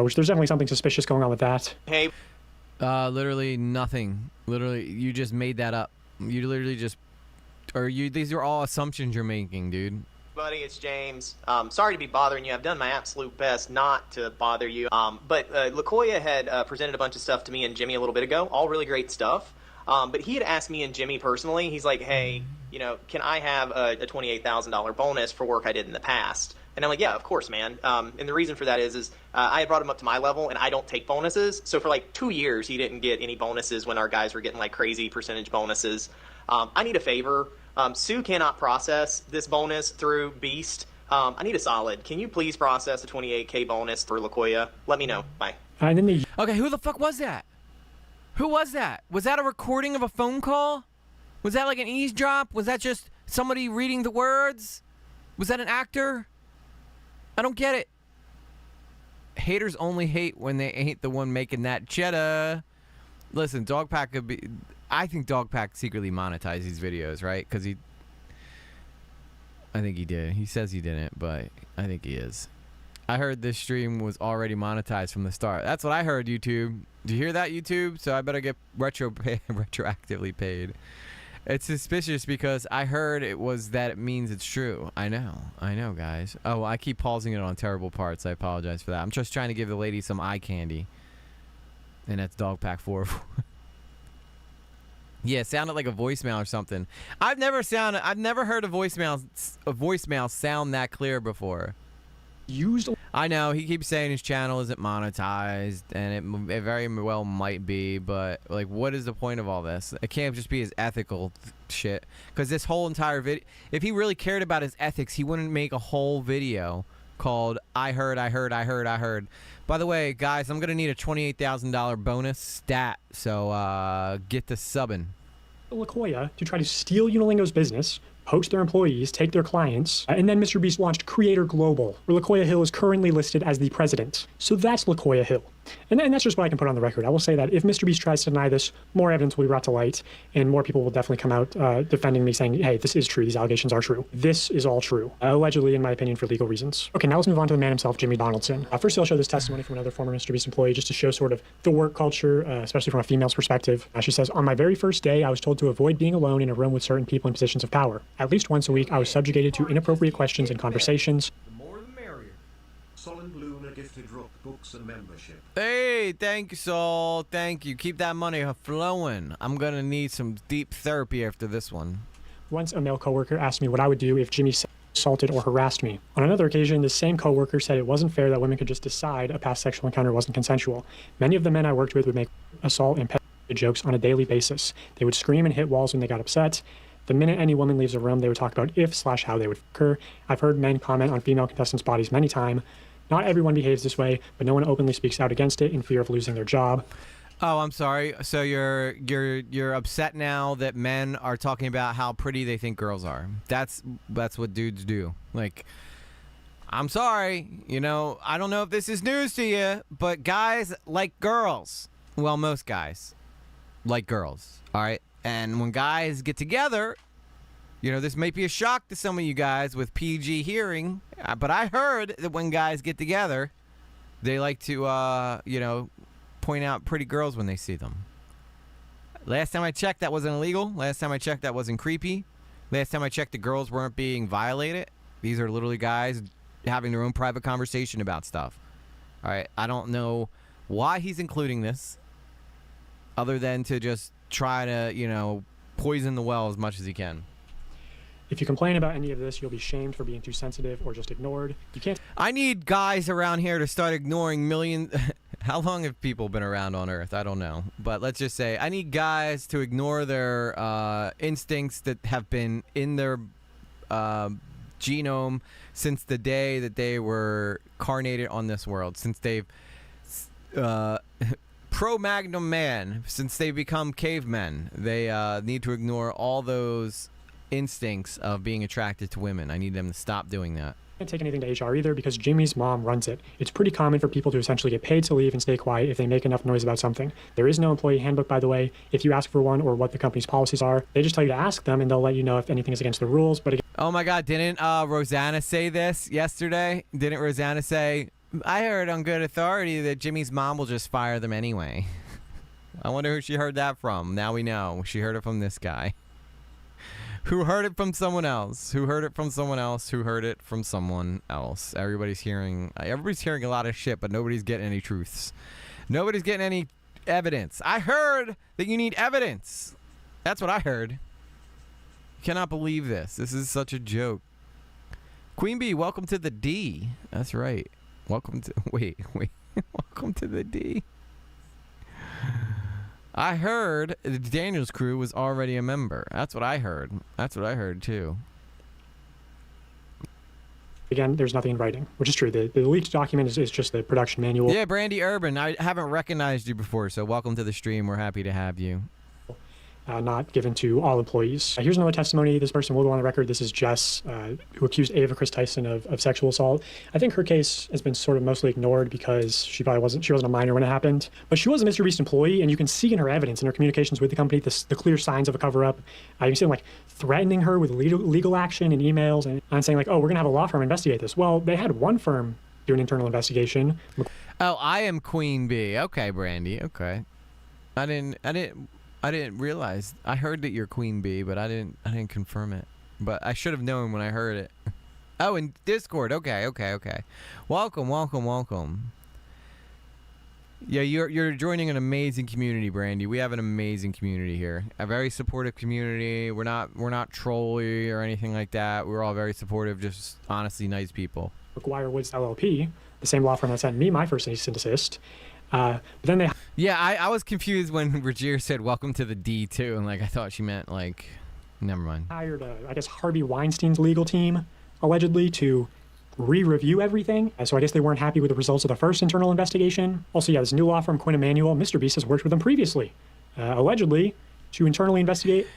which there's definitely something suspicious going on with that. Hey. Literally nothing. Literally, you just made that up. You literally just, these are all assumptions you're making, dude. Buddy, it's James. Sorry to be bothering you. I've done my absolute best not to bother you. But LaKoya had presented a bunch of stuff to me and Jimmy a little bit ago. All really great stuff. But he had asked me and Jimmy personally. He's like, hey, can I have a $28,000 bonus for work I did in the past? And I'm like, yeah, of course, man. And the reason for that is I had brought him up to my level, and I don't take bonuses. So for like 2 years, he didn't get any bonuses when our guys were getting like crazy percentage bonuses. I need a favor. Sue cannot process this bonus through Beast. I need a solid. Can you please process a $28K bonus for LaKoya? Let me know. Bye. Okay, who the fuck was that? Who was that? Was that a recording of a phone call? Was that like an eavesdrop? Was that just somebody reading the words? Was that an actor? I don't get it. Haters only hate when they ain't the one making that cheddar. Listen, Dogpack could be... I think Dogpack secretly monetized these videos, right? Because I think he did. He says he didn't, but I think he is. I heard this stream was already monetized from the start. That's what I heard, YouTube. Did you hear that, YouTube? So I better get retroactively paid. It's suspicious because I heard it means it's true. I know, guys. Oh, I keep pausing it on terrible parts. I apologize for that. I'm just trying to give the lady some eye candy. And that's Dogpack 4. Yeah, it sounded like a voicemail or something. I've never heard a voicemail sound that clear before. I know he keeps saying his channel isn't monetized, and it very well might be, but like, what is the point of all this? It can't just be his ethical shit, because this whole entire video, if he really cared about his ethics, he wouldn't make a whole video called I heard. By the way, guys, I'm gonna need a $28,000 bonus stat, so get to subbing. LaKoya to try to steal Unilingo's business, poach their employees, take their clients, and then Mr. Beast launched Creator Global, where LaKoya Hill is currently listed as the president. So that's LaKoya Hill. And that's just what I can put on the record. I will say that if Mr. Beast tries to deny this, more evidence will be brought to light, and more people will definitely come out defending me, saying, hey, this is true, these allegations are true. This is all true, allegedly, in my opinion, for legal reasons. Okay, now let's move on to the man himself, Jimmy Donaldson. First, I'll show this testimony from another former Mr. Beast employee, just to show sort of the work culture, especially from a female's perspective. She says, on my very first day, I was told to avoid being alone in a room with certain people in positions of power. At least once a week, I was subjugated to inappropriate questions and conversations. The more the merrier. Solon Luna gifted rock books and membership. Hey, thank you, Sol. Thank you. Keep that money flowing. I'm gonna need some deep therapy after this one. Once a male coworker asked me what I would do if Jimmy assaulted or harassed me. On another occasion, this same coworker said it wasn't fair that women could just decide a past sexual encounter wasn't consensual. Many of the men I worked with would make assault and pedophilia jokes on a daily basis. They would scream and hit walls when they got upset. The minute any woman leaves a room, they would talk about if/how they would occur. I've heard men comment on female contestants' bodies many times. Not everyone behaves this way, but no one openly speaks out against it in fear of losing their job. Oh, I'm sorry. So you're upset now that men are talking about how pretty they think girls are. That's what dudes do. Like, I'm sorry. I don't know if this is news to you, but guys like girls. Well, most guys like girls. All right. And when guys get together, this might be a shock to some of you guys with PG hearing, but I heard that when guys get together, they like to, point out pretty girls when they see them. Last time I checked, that wasn't illegal. Last time I checked, that wasn't creepy. Last time I checked, the girls weren't being violated. These are literally guys having their own private conversation about stuff. All right, I don't know why he's including this, other than to just try to, poison the well as much as he can. If you complain about any of this, you'll be shamed for being too sensitive or just ignored. You can't. I need guys around here to start ignoring millions. How long have people been around on Earth? I don't know. But let's just say I need guys to ignore their instincts that have been in their genome since the day that they were carnated on this world, since they've pro-magnum man, since they become cavemen. They need to ignore all those instincts of being attracted to women. I need them to stop doing that. Can't take anything to HR either because Jimmy's mom runs it. It's pretty common for people to essentially get paid to leave and stay quiet if they make enough noise about something. There is no employee handbook, by the way. If you ask for one or what the company's policies are, they just tell you to ask them and they'll let you know if anything is against the rules. But again, oh my God, didn't Rosanna say this yesterday? Didn't Rosanna say, I heard on good authority that Jimmy's mom will just fire them anyway? I wonder who she heard that from. Now we know. She heard it from this guy. Who heard it from someone else? Who heard it from someone else? Who heard it from someone else? Everybody's hearing a lot of shit, but nobody's getting any truths. Nobody's getting any evidence. I heard that you need evidence. That's what I heard. Cannot believe this. This is such a joke. Queen Bee, welcome to the D. That's right. Welcome to... Wait. Welcome to the D. I heard the Daniels crew was already a member. That's what I heard. That's what I heard, too. again, there's nothing in writing, which is true. The leaked document is just the production manual. Yeah, Brandy Urban. I haven't recognized you before, so welcome to the stream. We're happy to have you. Not given to all employees. Here's another testimony. This person will go on the record. This is Jess, who accused Ava Chris Tyson of sexual assault. I think her case has been sort of mostly ignored because she wasn't a minor when it happened. But she was a Mr. Beast employee, and you can see in her evidence, in her communications with the company, the clear signs of a cover-up. You can see them like threatening her with legal action and emails, and saying like, "Oh, we're gonna have a law firm investigate this." Well, they had one firm do an internal investigation. Oh, I am Queen Bee. Okay, Brandy. Okay, I didn't realize. I heard that you're Queen Bee, but I didn't confirm it. But I should have known when I heard it. Oh, in Discord. Okay. Welcome. Yeah, you're joining an amazing community, Brandy. We have an amazing community here. A very supportive community. We're not trolly or anything like that. We're all very supportive, just honestly nice people. McGuire Woods LLP, the same law firm that sent me my first cease and desist. But then they... Yeah, I was confused when Regier said welcome to the D too, and like I thought she meant like, never mind. Hired, I guess, Harvey Weinstein's legal team, allegedly, to re-review everything. So I guess they weren't happy with the results of the first internal investigation. Also, yeah, this new law firm, Quinn Emanuel, Mr. Beast has worked with them previously, allegedly, to internally investigate...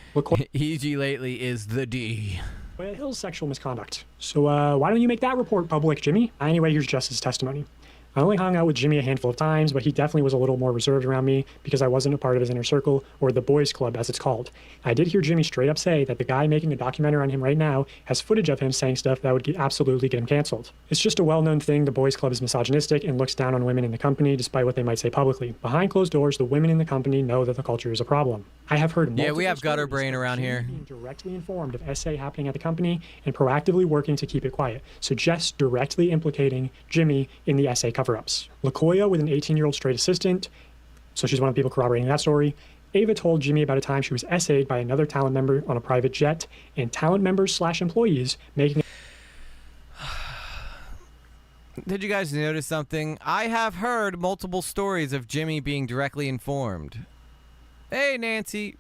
EG lately is the D. Hill's sexual misconduct. So why don't you make that report public, Jimmy? Anyway, here's Jess's testimony. I only hung out with Jimmy a handful of times, but he definitely was a little more reserved around me because I wasn't a part of his inner circle, or the boys club as it's called. I did hear Jimmy straight up say that the guy making a documentary on him right now has footage of him saying stuff that would absolutely get him canceled. It's just a well-known thing. The boys club is misogynistic and looks down on women in the company despite what they might say publicly. Behind closed doors, the women in the company know that the culture is a problem. I have heard multiple we have gutter brain around here. Being directly informed of SA happening at the company and proactively working to keep it quiet. So Jess directly implicating Jimmy in the SA cover-ups. LaKoya with an 18-year-old straight assistant, so she's one of the people corroborating that story. Ava told Jimmy about a time she was SA'd by another talent member on a private jet, and talent members / employees making... Did you guys notice something? I have heard multiple stories of Jimmy being directly informed. Hey, Nancy.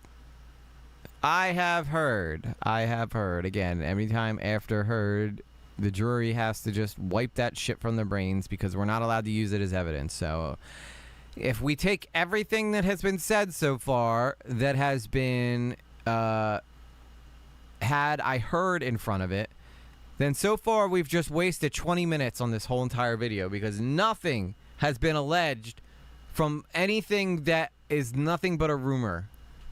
I have heard. Again, every time after heard... The jury has to just wipe that shit from their brains because we're not allowed to use it as evidence. So if we take everything that has been said so far that has been I heard in front of it, then so far we've just wasted 20 minutes on this whole entire video because nothing has been alleged from anything that is nothing but a rumor.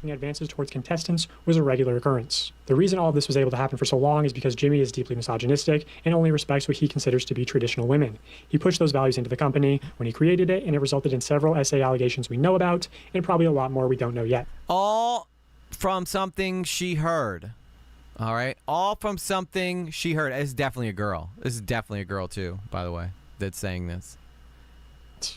Advances towards contestants was a regular occurrence. The reason all of this was able to happen for so long is because Jimmy is deeply misogynistic and only respects what he considers to be traditional women. He pushed those values into the company when he created it, and it resulted in several SA allegations we know about, and probably a lot more we don't know yet. All from something she heard. All right? All from something she heard. It's definitely a girl. This is definitely a girl, too, by the way, that's saying this.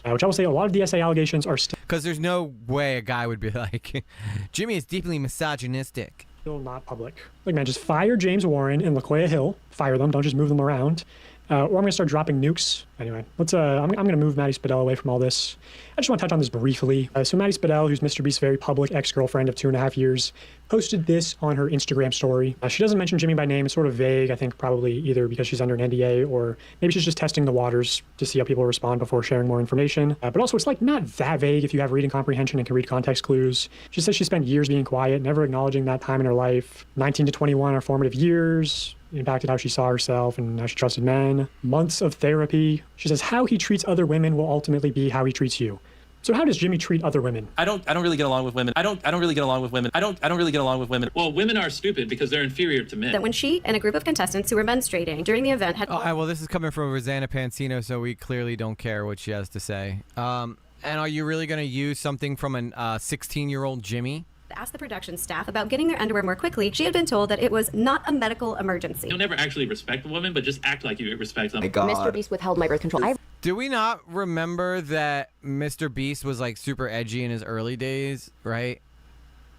Which I will say a lot of the SA allegations are still... Because there's no way a guy would be like, Jimmy is deeply misogynistic. Still not public. Like, man, just fire James Warren and LaKoya Hill. Fire them. Don't just move them around. or I'm gonna start dropping nukes. Anyway, let's. I'm gonna move Maddie Spadell away from all this. I just want to touch on this briefly. So Maddie Spadell, who's Mr. Beast's very public ex-girlfriend of 2.5 years, posted this on her Instagram story. She doesn't mention Jimmy by name. It's sort of vague. I think probably either because she's under an NDA or maybe she's just testing the waters to see how people respond before sharing more information. But also, it's like not that vague if you have reading comprehension and can read context clues. She says she spent years being quiet, never acknowledging that time in her life. 19 to 21 are formative years. Impacted how she saw herself and how she trusted men. Months of therapy. She says how he treats other women will ultimately be how he treats you. So how does Jimmy treat other women? I don't really get along with women. I don't really get along with women. I don't really get along with women. Well, women are stupid because they're inferior to men. That when she and a group of contestants who were menstruating during the event had... well, this is coming from Rosanna Pansino, so we clearly don't care what she has to say. And are you really going to use something from a 16-year-old Jimmy? Asked the production staff about getting their underwear more quickly, she had been told that it was not a medical emergency. You'll never actually respect a woman, but just act like you respect them. Mr. Beast withheld my birth control. Do we not remember that Mr. Beast was like super edgy in his early days, right?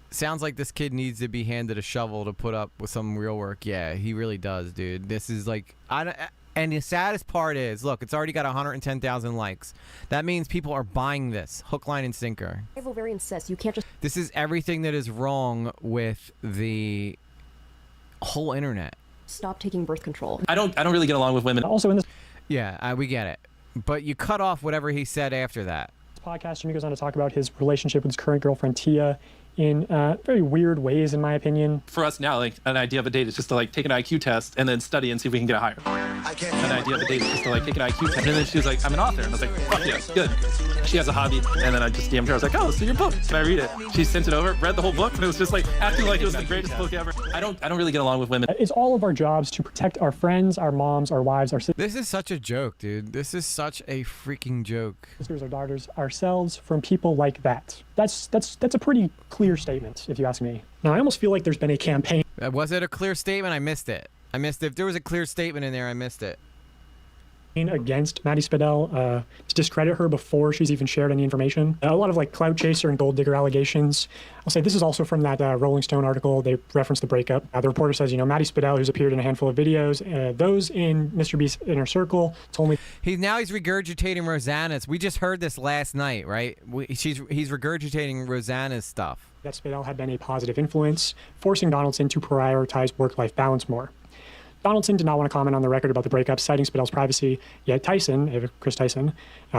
Sounds like this kid needs to be handed a shovel to put up with some real work. Yeah, he really does, dude. This is like, and the saddest part is, look, it's already got 110,000 likes. That means people are buying this hook, line, and sinker. I will very insist. You can't just... This is everything that is wrong with the whole internet. Stop taking birth control. I don't really get along with women. Also in this we get it. But you cut off whatever he said after that. podcast, Jimmy goes on to talk about his relationship with his current girlfriend, Tia, in very weird ways, in my opinion. For us now, like, an idea of a date is just to, like, take an IQ test and then study and see if we can get a higher. An idea of a date is just to, like, take an IQ test. And then she was like, I'm an author. And I was like, fuck yeah, good. She has a hobby. And then I just DM'd her. I was like, oh, so your book. Can I read it? She sent it over, read the whole book, and it was just like, acting like it was the greatest book ever. I don't really get along with women. It's all of our jobs to protect our friends, our moms, our wives, our sisters. This is such a joke, dude. This is such a freaking joke. Sisters, our daughters, ourselves from people like that. That's a pretty clear statement, if you ask me. Now, I almost feel like there's been a campaign. Was it a clear statement? I missed it. If there was a clear statement in there, I missed it. Against Maddie Spadell to discredit her before she's even shared any information. A lot of like clout chaser and gold digger allegations. I'll say this is also from that Rolling Stone article. They referenced the breakup. The reporter says, Maddie Spadell, who's appeared in a handful of videos, those in Mr. Beast's inner circle, told me. He's regurgitating Rosanna's. We just heard this last night, right? He's regurgitating Rosanna's stuff. That Spadell had been a positive influence, forcing Donaldson to prioritize work-life balance more. Donaldson did not want to comment on the record about the breakup, citing Spadell's privacy, yet Chris Tyson,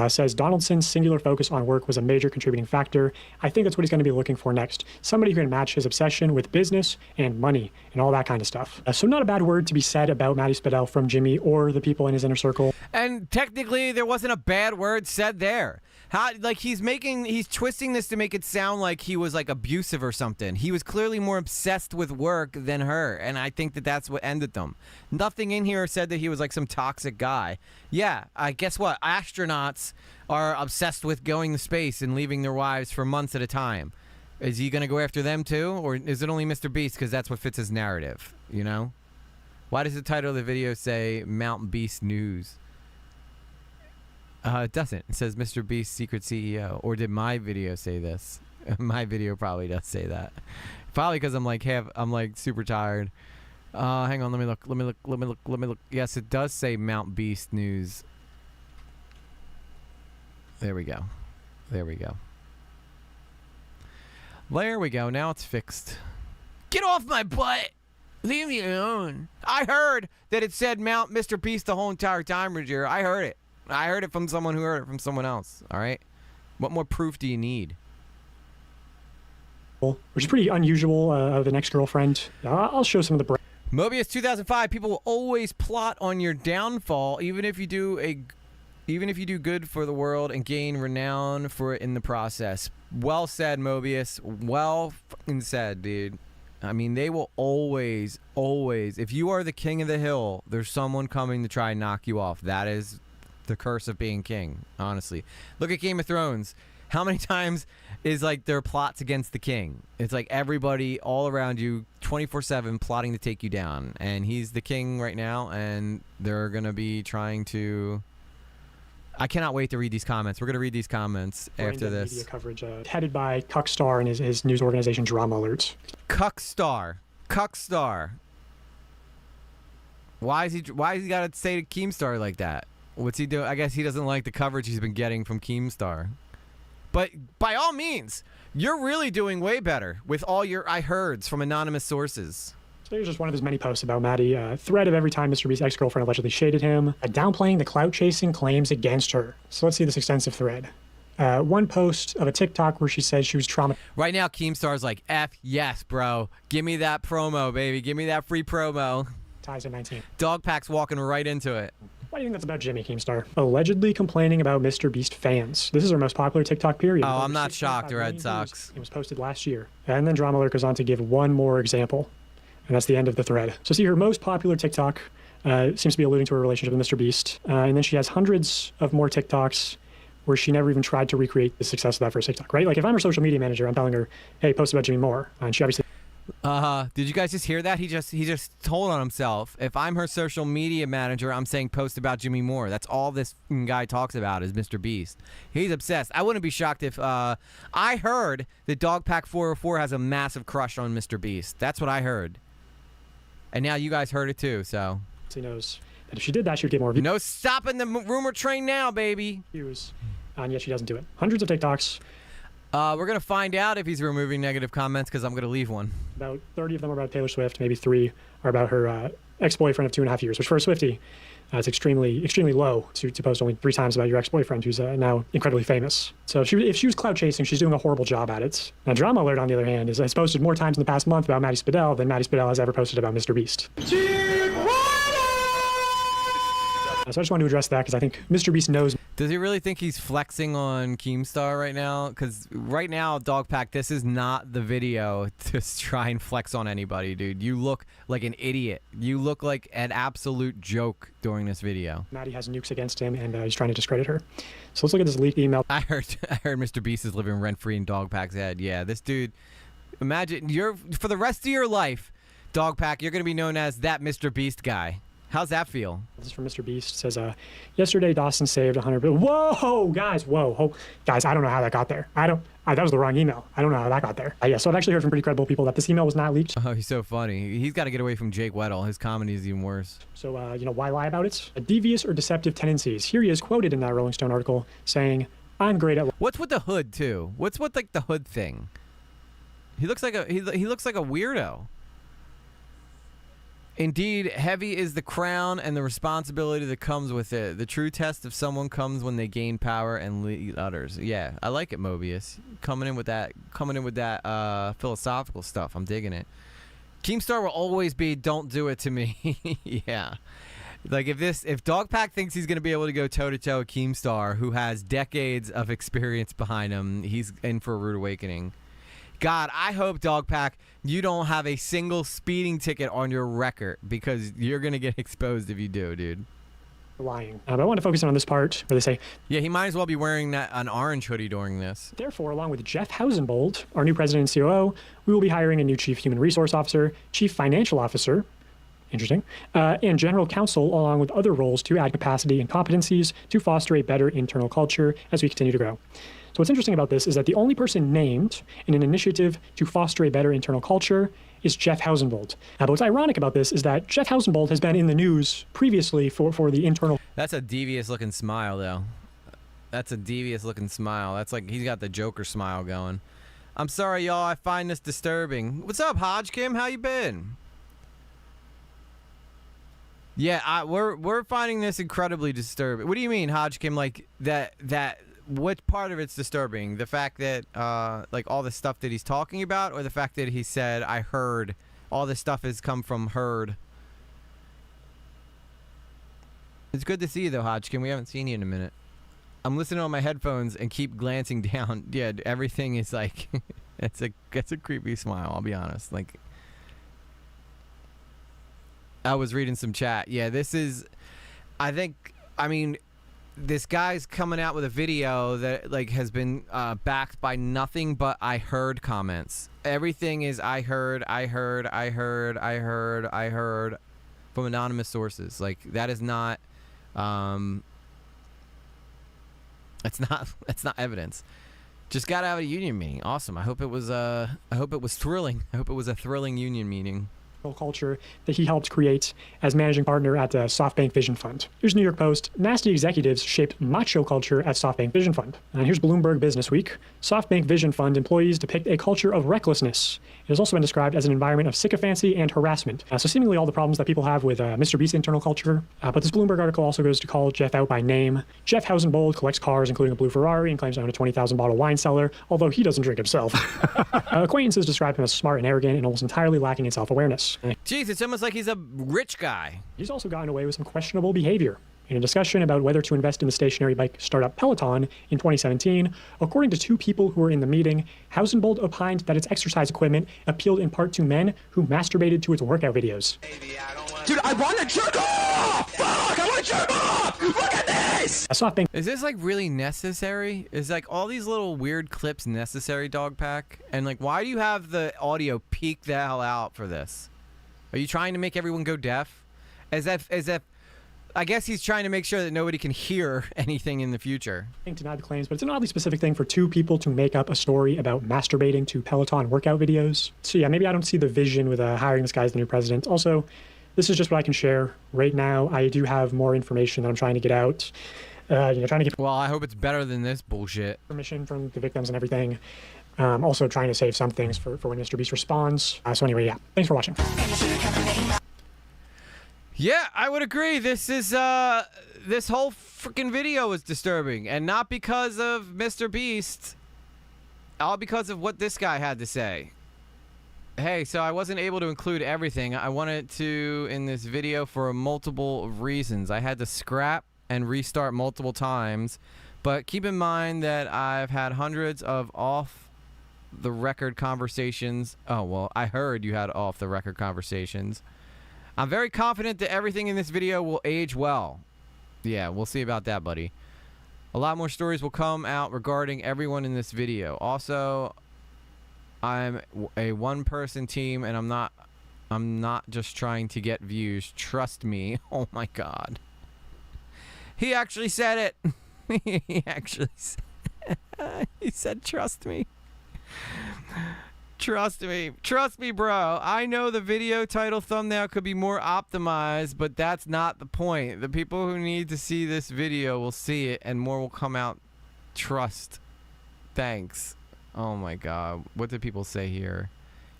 says Donaldson's singular focus on work was a major contributing factor. I think that's what he's going to be looking for next. Somebody who can match his obsession with business and money and all that kind of stuff. So not a bad word to be said about Maddie Spadell from Jimmy or the people in his inner circle. And technically, there wasn't a bad word said there. He's twisting this to make it sound like he was like abusive or something. He was clearly more obsessed with work than her, and I think that that's what ended them. Nothing in here said that he was like some toxic guy. Yeah, I guess what? Astronauts are obsessed with going to space and leaving their wives for months at a time. Is he going to go after them too, or is it only Mr. Beast because that's what fits his narrative, Why does the title of the video say Mount Beast News? It doesn't. It says Mr. Beast Secret CEO. Or did my video say this? My video probably does say that. Probably because I'm like super tired. Hang on, let me look. Yes, it does say Mount Beast News. There we go. There we go. Now it's fixed. Get off my butt! Leave me alone. I heard that it said Mount Mr. Beast the whole entire time, Roger. I heard it. I heard it from someone who heard it from someone else. All right? What more proof do you need? Which is pretty unusual of an ex-girlfriend. I'll show some of the... Mobius 2005. People will always plot on your downfall, even if you do good for the world and gain renown for it in the process. Well said, Mobius. Well fucking said, dude. I mean, they will always, if you are the king of the hill, there's someone coming to try and knock you off. That is the curse of being king, honestly. Look at Game of Thrones. How many times is like there are plots against the king? It's like everybody all around you 24/7 plotting to take you down, and he's the king right now, and they're gonna be trying to... I cannot wait to read these comments. We're gonna read these comments after this. Media coverage headed by Cuckstar and his news organization Drama Alert. Cuckstar. Why is he got to say to Keemstar like that? What's he doing? I guess he doesn't like the coverage he's been getting from Keemstar. But by all means, you're really doing way better with all your I heards from anonymous sources. So here's just one of his many posts about Maddie. Thread of every time Mr. Beast's ex-girlfriend allegedly shaded him, downplaying the clout-chasing claims against her. So let's see this extensive thread. One post of a TikTok where she says she was traumatized. Right now, Keemstar's like, F yes, bro. Give me that promo, baby. Give me that free promo. Ties at 19. Dogpacks walking right into it. Why do you think that's about Jimmy, Keemstar? Allegedly complaining about Mr. Beast fans. This is our most popular TikTok period. Oh, I'm not shocked, Red Sox. It was posted last year. And then Drama Alert goes on to give one more example. And that's the end of the thread. So see, her most popular TikTok seems to be alluding to her relationship with Mr. Beast. And then she has hundreds of more TikToks where she never even tried to recreate the success of that first TikTok, right? Like if I'm her social media manager, I'm telling her, hey, post about Jimmy Moore. And she obviously... Did you guys just hear that? He just told on himself. If I'm her social media manager, I'm saying post about Jimmy Moore. That's all this guy talks about is Mr. Beast. He's obsessed. I wouldn't be shocked if I heard that Dogpack 404 has a massive crush on Mr. Beast. That's what I heard. And now you guys heard it too, so. He knows that if she did that, she would get more views. No stopping the rumor train now, baby. And yet she doesn't do it. Hundreds of TikToks. We're going to find out if he's removing negative comments because I'm going to leave one. About 30 of them are about Taylor Swift. Maybe 3 are about her ex-boyfriend of 2.5 years, which for a Swiftie, it's extremely low to post only 3 times about your ex-boyfriend who's now incredibly famous. So if she was clout chasing, she's doing a horrible job at it. Now, Drama Alert, on the other hand, has posted more times in the past month about Maddie Spadell than Maddie Spadell has ever posted about Mr. Beast. So I just wanted to address that because I think Mr. Beast knows. Does he really think he's flexing on Keemstar right now? Because right now, Dogpack, this is not the video to try and flex on anybody, dude. You look like an idiot. You look like an absolute joke during this video. Maddie has nukes against him, and he's trying to discredit her. So let's look at this leaked email. I heard Mr. Beast is living rent-free in Dogpack's head. Yeah, this dude, imagine, for the rest of your life, Dogpack, you're going to be known as that Mr. Beast guy. How's that feel? This is from Mr. Beast. It says, yesterday Dawson saved 100 billion. Whoa, guys, whoa. Guys, I don't know how that got there. That was the wrong email. I don't know how that got there. Yeah, so I've actually heard from pretty credible people that this email was not leaked. Oh, he's so funny. He's got to get away from Jake Weddle. His comedy is even worse. So, why lie about it? Devious or deceptive tendencies. Here he is quoted in that Rolling Stone article saying, I'm great at... What's with the hood, too? What's with, like, the hood thing? He looks like he looks like a weirdo. Indeed, heavy is the crown and the responsibility that comes with it. The true test of someone comes when they gain power and lead others. Yeah, I like it, Mobius. Coming in with that philosophical stuff. I'm digging it. Keemstar will always be, don't do it to me. Yeah. Like if Dogpack thinks he's gonna be able to go toe to toe with Keemstar, who has decades of experience behind him, he's in for a rude awakening. God, I hope, Dogpack, you don't have a single speeding ticket on your record because you're going to get exposed if you do, dude. Lying. But I want to focus on this part where they say... Yeah, he might as well be wearing an orange hoodie during this. Therefore, along with Jeff Hausenbold, our new president and COO, we will be hiring a new chief human resource officer, chief financial officer, interesting, and general counsel, along with other roles to add capacity and competencies to foster a better internal culture as we continue to grow. So what's interesting about this is that the only person named in an initiative to foster a better internal culture is Jeff Hausenbold. But what's ironic about this is that Jeff Hausenbold has been in the news previously for the internal... That's a devious-looking smile, though. That's a devious-looking smile. That's like he's got the Joker smile going. I'm sorry, y'all. I find this disturbing. What's up, Hodge Kim? How you been? Yeah, we're finding this incredibly disturbing. What do you mean, Hodge Kim? Like that... What part of it's disturbing? The fact that, like, all the stuff that he's talking about, or the fact that he said, I heard, all this stuff has come from heard? It's good to see you, though, Hodgkin. We haven't seen you in a minute. I'm listening on my headphones and keep glancing down. Yeah, everything is like, it's a creepy smile, I'll be honest. Like, I was reading some chat. Yeah, this is, I mean, this guy's coming out with a video that like has been backed by nothing but I heard comments. Everything is I heard from anonymous sources. Like that is not it's not evidence. Just got out of a union meeting. Awesome. I hope it was thrilling. I hope it was a thrilling union meeting. culture that he helped create as managing partner at the SoftBank Vision Fund. Here's New York Post. Nasty executives shaped macho culture at SoftBank Vision Fund. And here's Bloomberg Business Week. SoftBank Vision Fund employees depict a culture of recklessness. It has also been described as an environment of sycophancy and harassment. So seemingly all the problems that people have with Mr. Beast's internal culture. But this Bloomberg article also goes to call Jeff out by name. Jeff Housenbold collects cars, including a blue Ferrari, and claims to own a 20,000 bottle wine cellar, although he doesn't drink himself. Acquaintances describe him as smart and arrogant and almost entirely lacking in self-awareness. Jeez, it's almost like he's a rich guy. He's also gotten away with some questionable behavior. In a discussion about whether to invest in the stationary bike startup Peloton in 2017, according to two people who were in the meeting, Housenbold opined that its exercise equipment appealed in part to men who masturbated to its workout videos. Dude, I want to jerk off! Fuck, I want to jerk off! Look at this! A SoftBank. Is this like really necessary? Is like all these little weird clips necessary, Dogpack? And like, why do you have the audio peak the hell out for this? Are you trying to make everyone go deaf? As if, I guess he's trying to make sure that nobody can hear anything in the future. Denied the claims, but it's an oddly specific thing for two people to make up a story about masturbating to Peloton workout videos. So yeah, maybe I don't see the vision with hiring this guy as the new president. Also, this is just what I can share right now. I do have more information that I'm trying to get out. Trying to get. Well, I hope it's better than this bullshit. Permission from the victims and everything. Also trying to save some things for when Mr. Beast responds. So anyway, yeah. Thanks for watching. Yeah, I would agree. This is this whole freaking video is disturbing, and not because of Mr. Beast, all because of what this guy had to say. Hey, so I wasn't able to include everything. I wanted to in this video for multiple reasons. I had to scrap and restart multiple times, but keep in mind that I've had hundreds of off-the-record conversations. Oh, well, I heard you had off-the-record conversations. I'm very confident that everything in this video will age well. Yeah, we'll see about that, buddy. A lot more stories will come out regarding everyone in this video. Also, I'm a one-person team, and I'm not just trying to get views. Trust me. Oh my God. He actually said it. He actually said he said, trust me. Trust me. Trust me, bro. I know the video title thumbnail could be more optimized, but that's not the point. The people who need to see this video will see it, and more will come out. Trust. Thanks. Oh my God. What did people say here?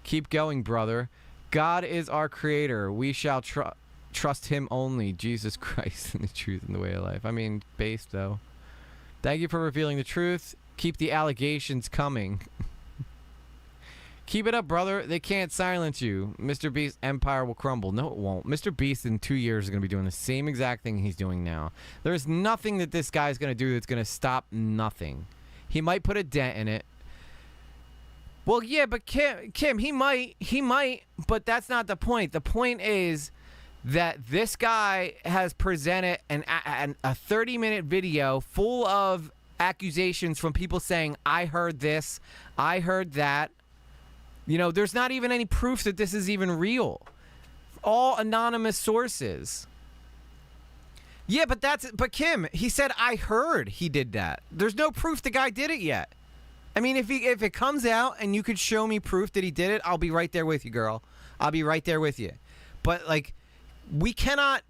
Keep going, brother. God is our creator. We shall trust him only. Jesus Christ and the truth and the way of life. I mean, based though. Thank you for revealing the truth. Keep the allegations coming. Keep it up, brother. They can't silence you. Mr. Beast's empire will crumble. No, it won't. Mr. Beast in 2 years is going to be doing the same exact thing he's doing now. There's nothing that this guy's going to do that's going to stop nothing. He might put a dent in it. Well, yeah, but Kim, he might, but that's not the point. The point is that this guy has presented a 30-minute video full of accusations from people saying, I heard this, I heard that. You know, there's not even any proof that this is even real. All anonymous sources. Yeah, but Kim, he said, I heard he did that. There's no proof the guy did it yet. I mean, if it comes out and you could show me proof that he did it, I'll be right there with you, girl. I'll be right there with you. But like, we cannot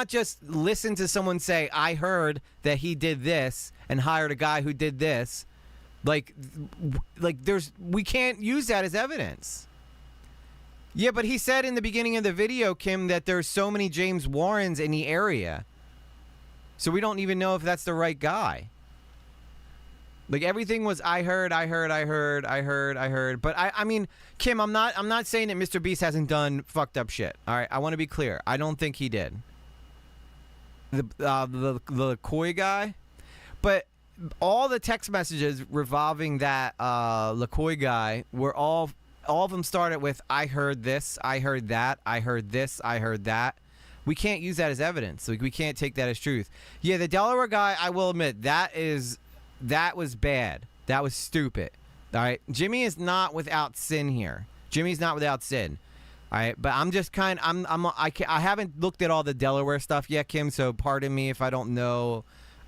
just listen to someone say, I heard that he did this and hired a guy who did this. Like we can't use that as evidence. Yeah, but he said in the beginning of the video, Kim, that there's so many James Warrens in the area. So we don't even know if that's the right guy. Like everything was I heard. But I mean, Kim, I'm not saying that Mr. Beast hasn't done fucked up shit. All right, I want to be clear. I don't think he did. The Koi guy, but all the text messages revolving that LaCoy guy were all of them started with I heard this, I heard that, I heard this, I heard that. We can't use that as evidence. Like we can't take that as truth. Yeah, the Delaware guy, I will admit that was bad. That was stupid. All right, Jimmy is not without sin here. Jimmy's not without sin. All right, but I'm just I haven't looked at all the Delaware stuff yet, Kim. So pardon me if I don't know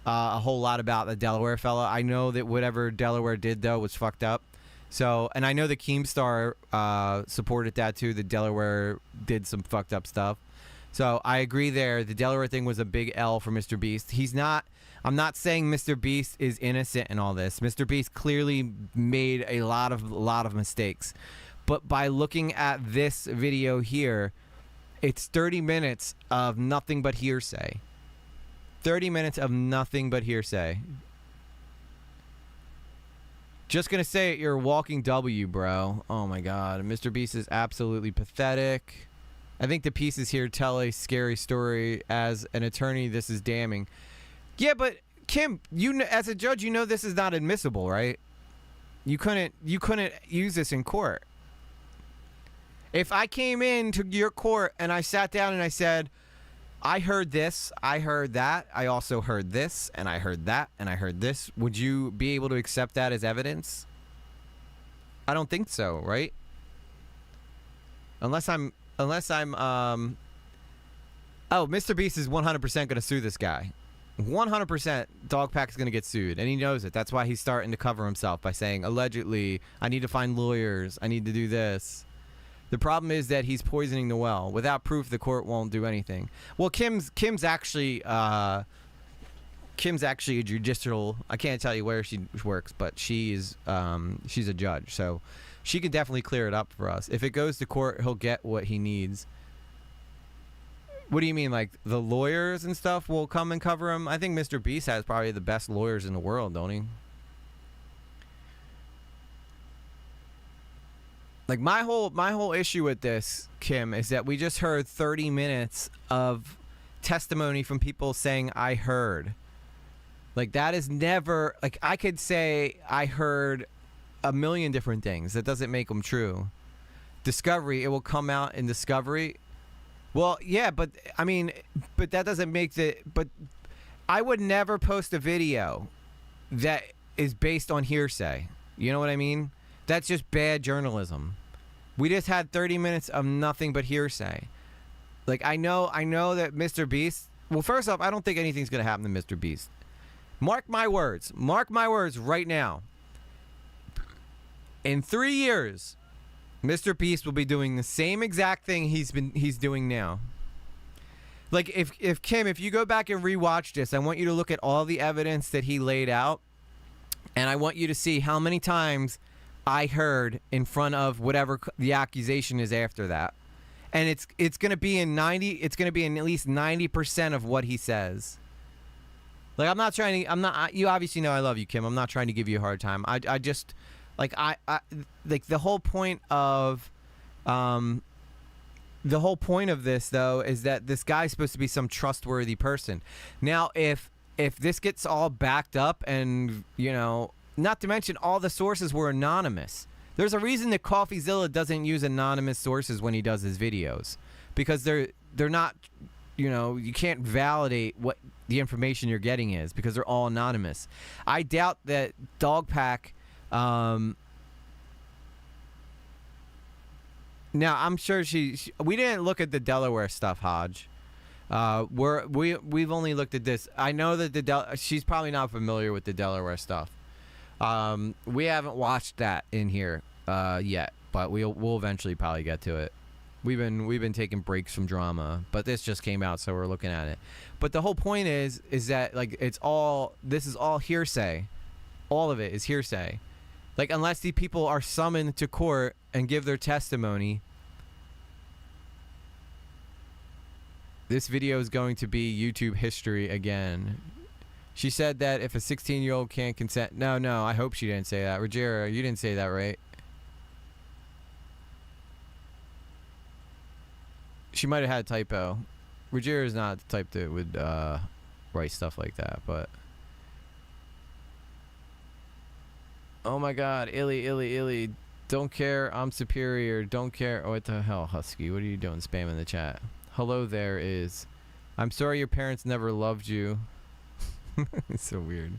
a whole lot about the Delaware fella. I know that whatever Delaware did though was fucked up. So, and I know the Keemstar supported that too. The Delaware did some fucked up stuff. So I agree there. The Delaware thing was a big L for Mr. Beast. I'm not saying Mr. Beast is innocent in all this. Mr. Beast clearly made a lot of mistakes. But by looking at this video here, it's 30 minutes of nothing but hearsay. 30 minutes of nothing but hearsay. Just gonna say it, you're a walking W, bro. Oh my god. Mr. Beast is absolutely pathetic. I think the pieces here tell a scary story. As an attorney, this is damning. Yeah, but Kim, as a judge, you know this is not admissible, right? You couldn't use this in court. If I came into your court and I sat down and I said, I heard this, I heard that, I also heard this, and I heard that, and I heard this, would you be able to accept that as evidence? I don't think so, right? Unless I'm oh, Mr. Beast is 100% going to sue this guy. 100% Dogpacks is going to get sued, and he knows it. That's why he's starting to cover himself by saying, allegedly, I need to find lawyers, I need to do this. The problem is that he's poisoning the well. Without proof, the court won't do anything. Well, Kim's actually a judicial. I can't tell you where she works, but she's a judge, so she could definitely clear it up for us. If it goes to court, he'll get what he needs. What do you mean, like the lawyers and stuff will come and cover him? I think Mr. Beast has probably the best lawyers in the world, don't he? Like my whole issue with this, Kim, is that we just heard 30 minutes of testimony from people saying I heard. Like that is never, like I could say I heard a million different things. That doesn't make them true. Discovery, it will come out in discovery. Well, yeah, but I mean, but that doesn't make but I would never post a video that is based on hearsay. You know what I mean? That's just bad journalism. We just had 30 minutes of nothing but hearsay. Like I know that Mr. Beast, well, first off, I don't think anything's going to happen to Mr. Beast. Mark my words right now. In 3 years, Mr. Beast will be doing the same exact thing he's doing now. Like if Kim, if you go back and rewatch this, I want you to look at all the evidence that he laid out, and I want you to see how many times I heard in front of whatever the accusation is after that. And it's going to be in at least 90% of what he says. Like you obviously know I love you, Kim. I'm not trying to give you a hard time. I just like like the whole point of this though is that this guy's supposed to be some trustworthy person. Now if this gets all backed up and, you know, not to mention all the sources were anonymous. There's a reason that CoffeeZilla doesn't use anonymous sources when he does his videos, because they're not, you know, you can't validate what the information you're getting is because they're all anonymous. I doubt that Dogpack. Now I'm sure we didn't look at the Delaware stuff, Hodge. We've only looked at this. I know that she's probably not familiar with the Delaware stuff. We haven't watched that in here yet, but we'll eventually probably get to it. We've been taking breaks from drama, but this just came out, so we're looking at it. But the whole point is that like this is all hearsay. All of it is hearsay. Like unless the people are summoned to court and give their testimony, this video is going to be YouTube history again. She said that if a 16-year-old can't consent... No, I hope she didn't say that. Rogera, you didn't say that, right? She might have had a typo. Rogera is not the type that would write stuff like that, but... Oh my god, Illy. Don't care, I'm superior. Don't care... Oh, what the hell, Husky? What are you doing spamming the chat? Hello there is... I'm sorry your parents never loved you. It's so weird.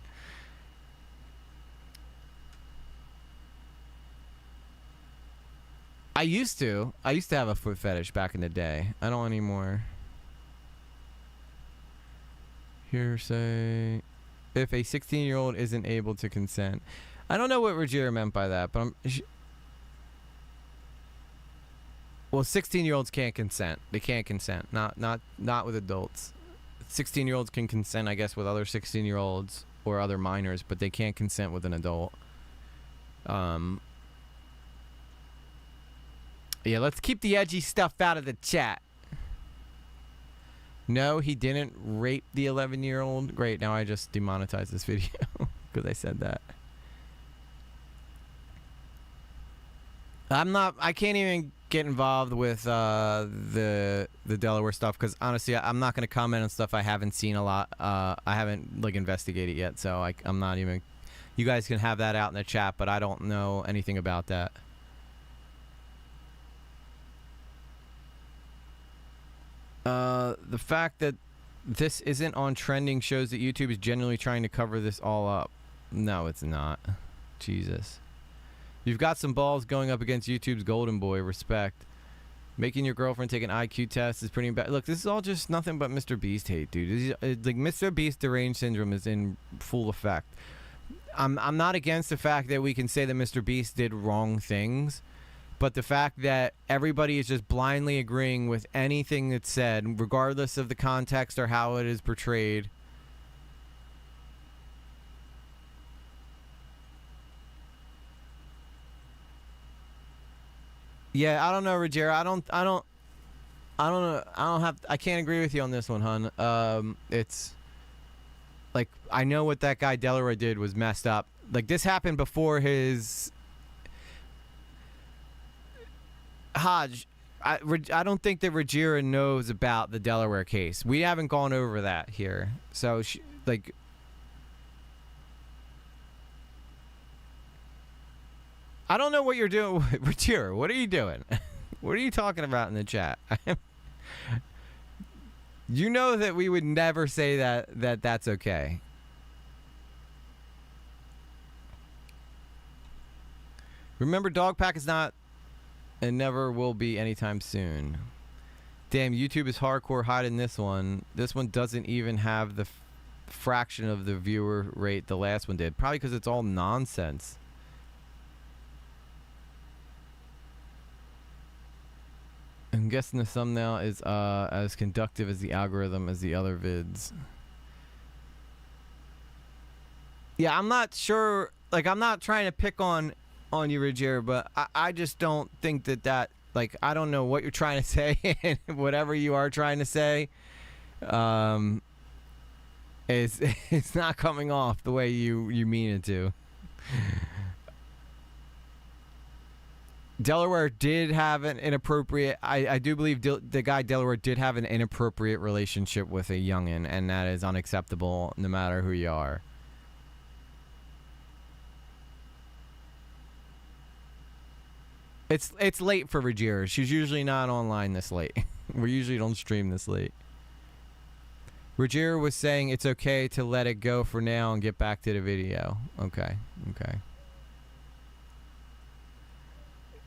I used to have a foot fetish back in the day. I don't anymore. Hearsay. If a 16-year-old isn't able to consent. I don't know what Ruggiero meant by that, but well, 16-year-olds can't consent. They can't consent. Not with adults. 16-year-olds can consent, I guess, with other 16-year-olds or other minors, but they can't consent with an adult. Yeah, let's keep the edgy stuff out of the chat. No, he didn't rape the 11-year-old. Great, now I just demonetized this video because I said that. I can't even get involved with the Delaware stuff because honestly, I'm not going to comment on stuff I haven't seen a lot. I haven't like investigated yet, so I'm not even. You guys can have that out in the chat, but I don't know anything about that. The fact that this isn't on trending shows that YouTube is genuinely trying to cover this all up. No, it's not. Jesus. You've got some balls going up against YouTube's golden boy. Respect. Making your girlfriend take an IQ test is pretty bad. Look, this is all just nothing but Mr. Beast hate, dude. Like Mr. Beast deranged syndrome is in full effect. I'm not against the fact that we can say that Mr. Beast did wrong things, but the fact that everybody is just blindly agreeing with anything that's said, regardless of the context or how it is portrayed. Yeah, I don't know, Ruggiero. I can't agree with you on this one, hun. It's like, I know what that guy Delaware did was messed up. Like, this happened before his Hodge. I don't think that Ruggiero knows about the Delaware case. We haven't gone over that here. So, like, I don't know what you're doing, Ruggiero. What are you doing? What are you talking about in the chat? You know that we would never say that's okay. Remember, Dogpack is not and never will be anytime soon. Damn, YouTube is hardcore hiding this one. This one doesn't even have the fraction of the viewer rate the last one did. Probably because it's all nonsense. I'm guessing the thumbnail is as conductive as the algorithm as the other vids. Yeah, I'm not sure. Like, I'm not trying to pick on you, Ruggiero, but I just don't think that like, I don't know what you're trying to say, and whatever you are trying to say, it's not coming off the way you mean it to. Delaware did have an inappropriate. I do believe the guy Delaware did have an inappropriate relationship with a youngin, and that is unacceptable no matter who you are. It's late for Ruggiero. She's usually not online this late. We usually don't stream this late. Ruggiero was saying it's okay to let it go for now and get back to the video. Okay.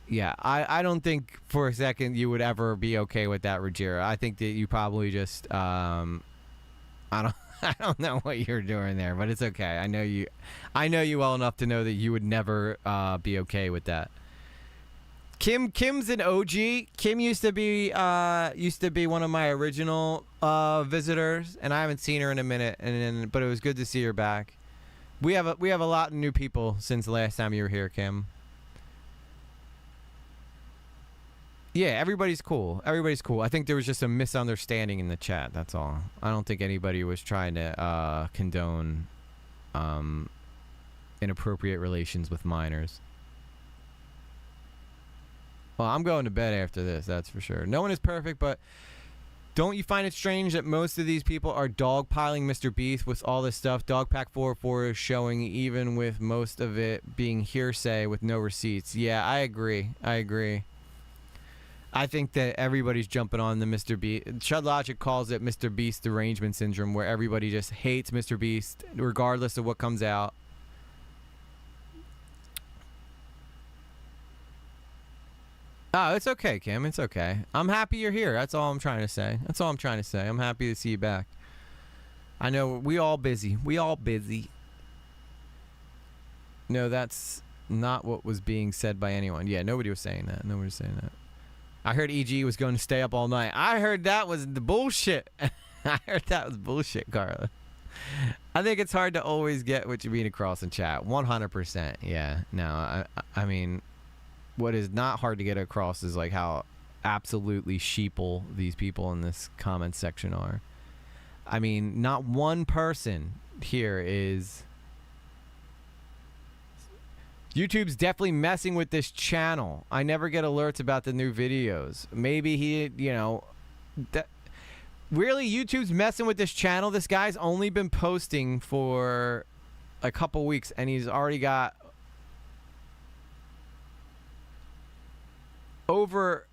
Yeah, I don't think for a second you would ever be okay with that, Ruggiero. I think that you probably just I don't know what you're doing there, but it's okay. I know you well enough to know that you would never be okay with that. Kim's an OG. Kim used to be one of my original visitors, and I haven't seen her in a minute. But it was good to see her back. We have a lot of new people since the last time you were here, Kim. Yeah, everybody's cool. Everybody's cool. I think there was just a misunderstanding in the chat. That's all. I don't think anybody was trying to condone inappropriate relations with minors. Well, I'm going to bed after this, that's for sure. No one is perfect, but don't you find it strange that most of these people are dogpiling Mr. Beast with all this stuff? Dogpack 404 is showing, even with most of it being hearsay with no receipts. Yeah, I agree. I think that everybody's jumping on the Mr. Beast. Chud Logic calls it Mr. Beast derangement syndrome, where everybody just hates Mr. Beast regardless of what comes out. Oh, it's okay, Kim. It's okay. I'm happy you're here. That's all I'm trying to say. I'm happy to see you back. I know we all busy. No, that's not what was being said by anyone. Yeah, nobody was saying that. Nobody was saying that. I heard EG was going to stay up all night. I heard that was the bullshit. I heard that was bullshit, Carla. I think it's hard to always get what you mean across in chat. 100%. Yeah. No, I mean, what is not hard to get across is like how absolutely sheeple these people in this comment section are. I mean, not one person here is... YouTube's definitely messing with this channel. I never get alerts about the new videos. Maybe he, you know... Really, YouTube's messing with this channel? This guy's only been posting for a couple weeks, and he's already got over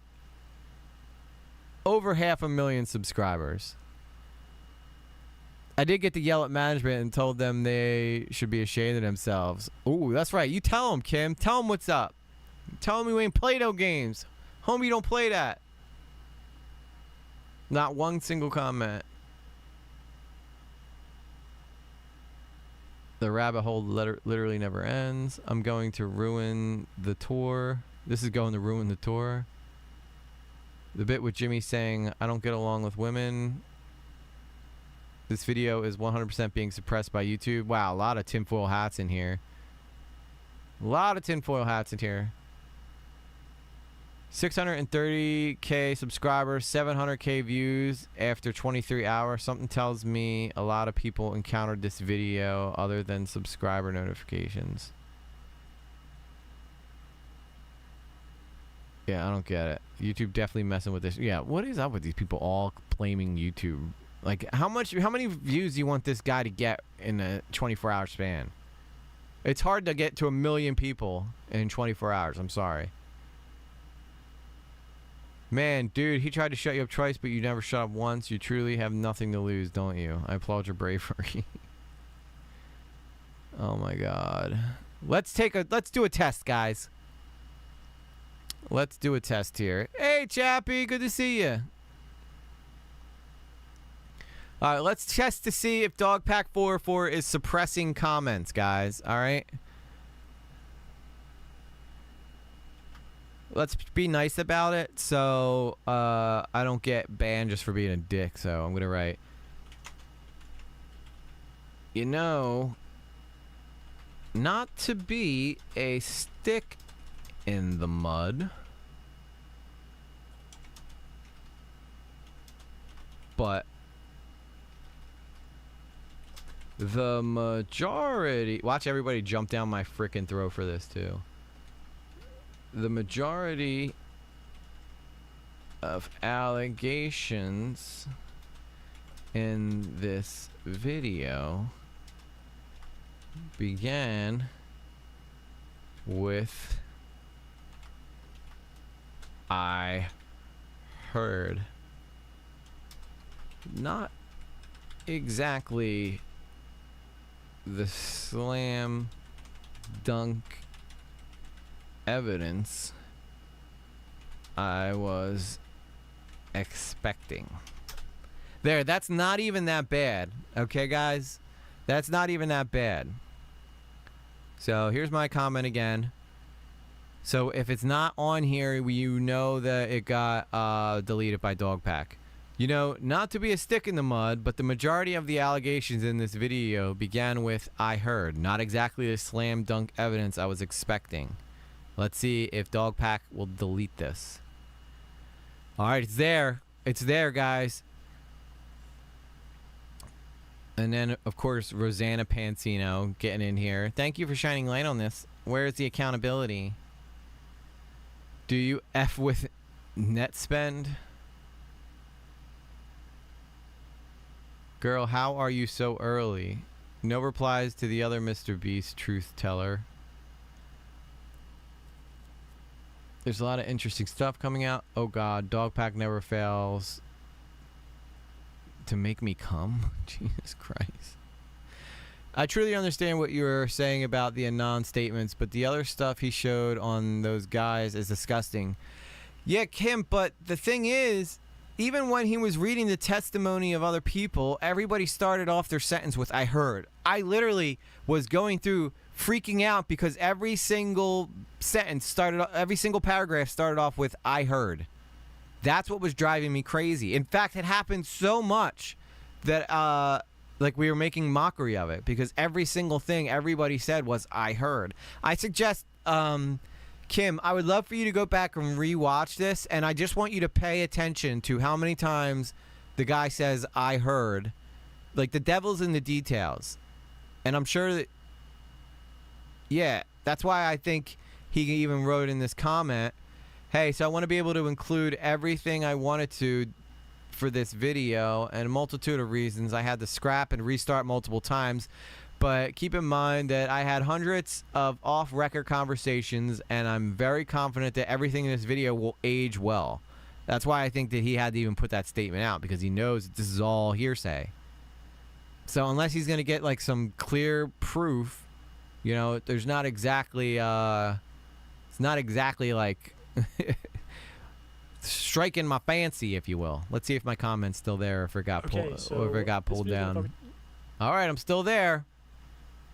500,000 subscribers. I did get to yell at management and told them they should be ashamed of themselves. Ooh, that's right. You tell them, Kim. Tell them what's up. Tell them you ain't play no games. Homie, you don't play that. Not one single comment. The rabbit hole literally never ends. I'm going to ruin the tour. This is going to ruin the tour. The bit with Jimmy saying, I don't get along with women. This video is 100% being suppressed by YouTube. Wow, a lot of tinfoil hats in here. A lot of tinfoil hats in here. 630K subscribers, 700K views after 23 hours. Something tells me a lot of people encountered this video other than subscriber notifications. Yeah, I don't get it. YouTube definitely messing with this. Yeah, what is up with these people all blaming YouTube? Like, how many views do you want this guy to get in a 24-hour span? It's hard to get to 1 million people in 24 hours. I'm sorry. Man, dude, he tried to shut you up twice, but you never shut up once. You truly have nothing to lose, don't you? I applaud your bravery. Oh my God. Let's do a test, guys. Let's do a test here. Hey, Chappie, good to see you. All right, let's test to see if Dogpack 404 is suppressing comments, guys. All right. Let's be nice about it, so I don't get banned just for being a dick. So I'm gonna write, you know, not to be a stick in the mud, but the majority... Watch everybody jump down my frickin' throat for this, too. The majority of allegations in this video began with I heard. Not exactly the slam dunk evidence I was expecting. There, that's not even that bad. Okay, guys? That's not even that bad. So here's my comment again. So if it's not on here, you know that it got deleted by Dogpack. You know, not to be a stick in the mud, but the majority of the allegations in this video began with I heard. Not exactly the slam dunk evidence I was expecting. Let's see if Dogpack will delete this. Alright, it's there. It's there, guys. And then, of course, Rosanna Pansino getting in here. Thank you for shining light on this. Where is the accountability? Do you F with net spend? Girl, how are you so early? No replies to the other Mr. Beast truth teller. There's a lot of interesting stuff coming out. Oh God, Dogpack never fails to make me come. Jesus Christ. I truly understand what you're saying about the Anon statements, but the other stuff he showed on those guys is disgusting. Yeah, Kim, but the thing is, even when he was reading the testimony of other people, everybody started off their sentence with, I heard. I literally was going through freaking out because every single every single paragraph started off with "I heard." That's what was driving me crazy. In fact, it happened so much that like we were making mockery of it because every single thing everybody said was "I heard." I suggest, Kim, I would love for you to go back and rewatch this, and I just want you to pay attention to how many times the guy says "I heard." Like, the devil's in the details. And I'm sure that, yeah, that's why I think he even wrote in this comment, hey, so I want to be able to include everything I wanted to for this video, and a multitude of reasons. I had to scrap and restart multiple times, but keep in mind that I had hundreds of off-record conversations, and I'm very confident that everything in this video will age well. That's why I think that he had to even put that statement out, because he knows that this is all hearsay. So unless he's going to get like some clear proof, you know, there's not exactly, it's not exactly like striking my fancy, if you will. Let's see if my comment's still there, or if it got pulled down. All right, I'm still there.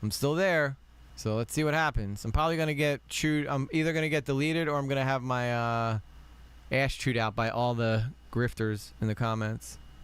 I'm still there. So let's see what happens. I'm probably going to get chewed. I'm either going to get deleted, or I'm going to have my ass chewed out by all the grifters in the comments.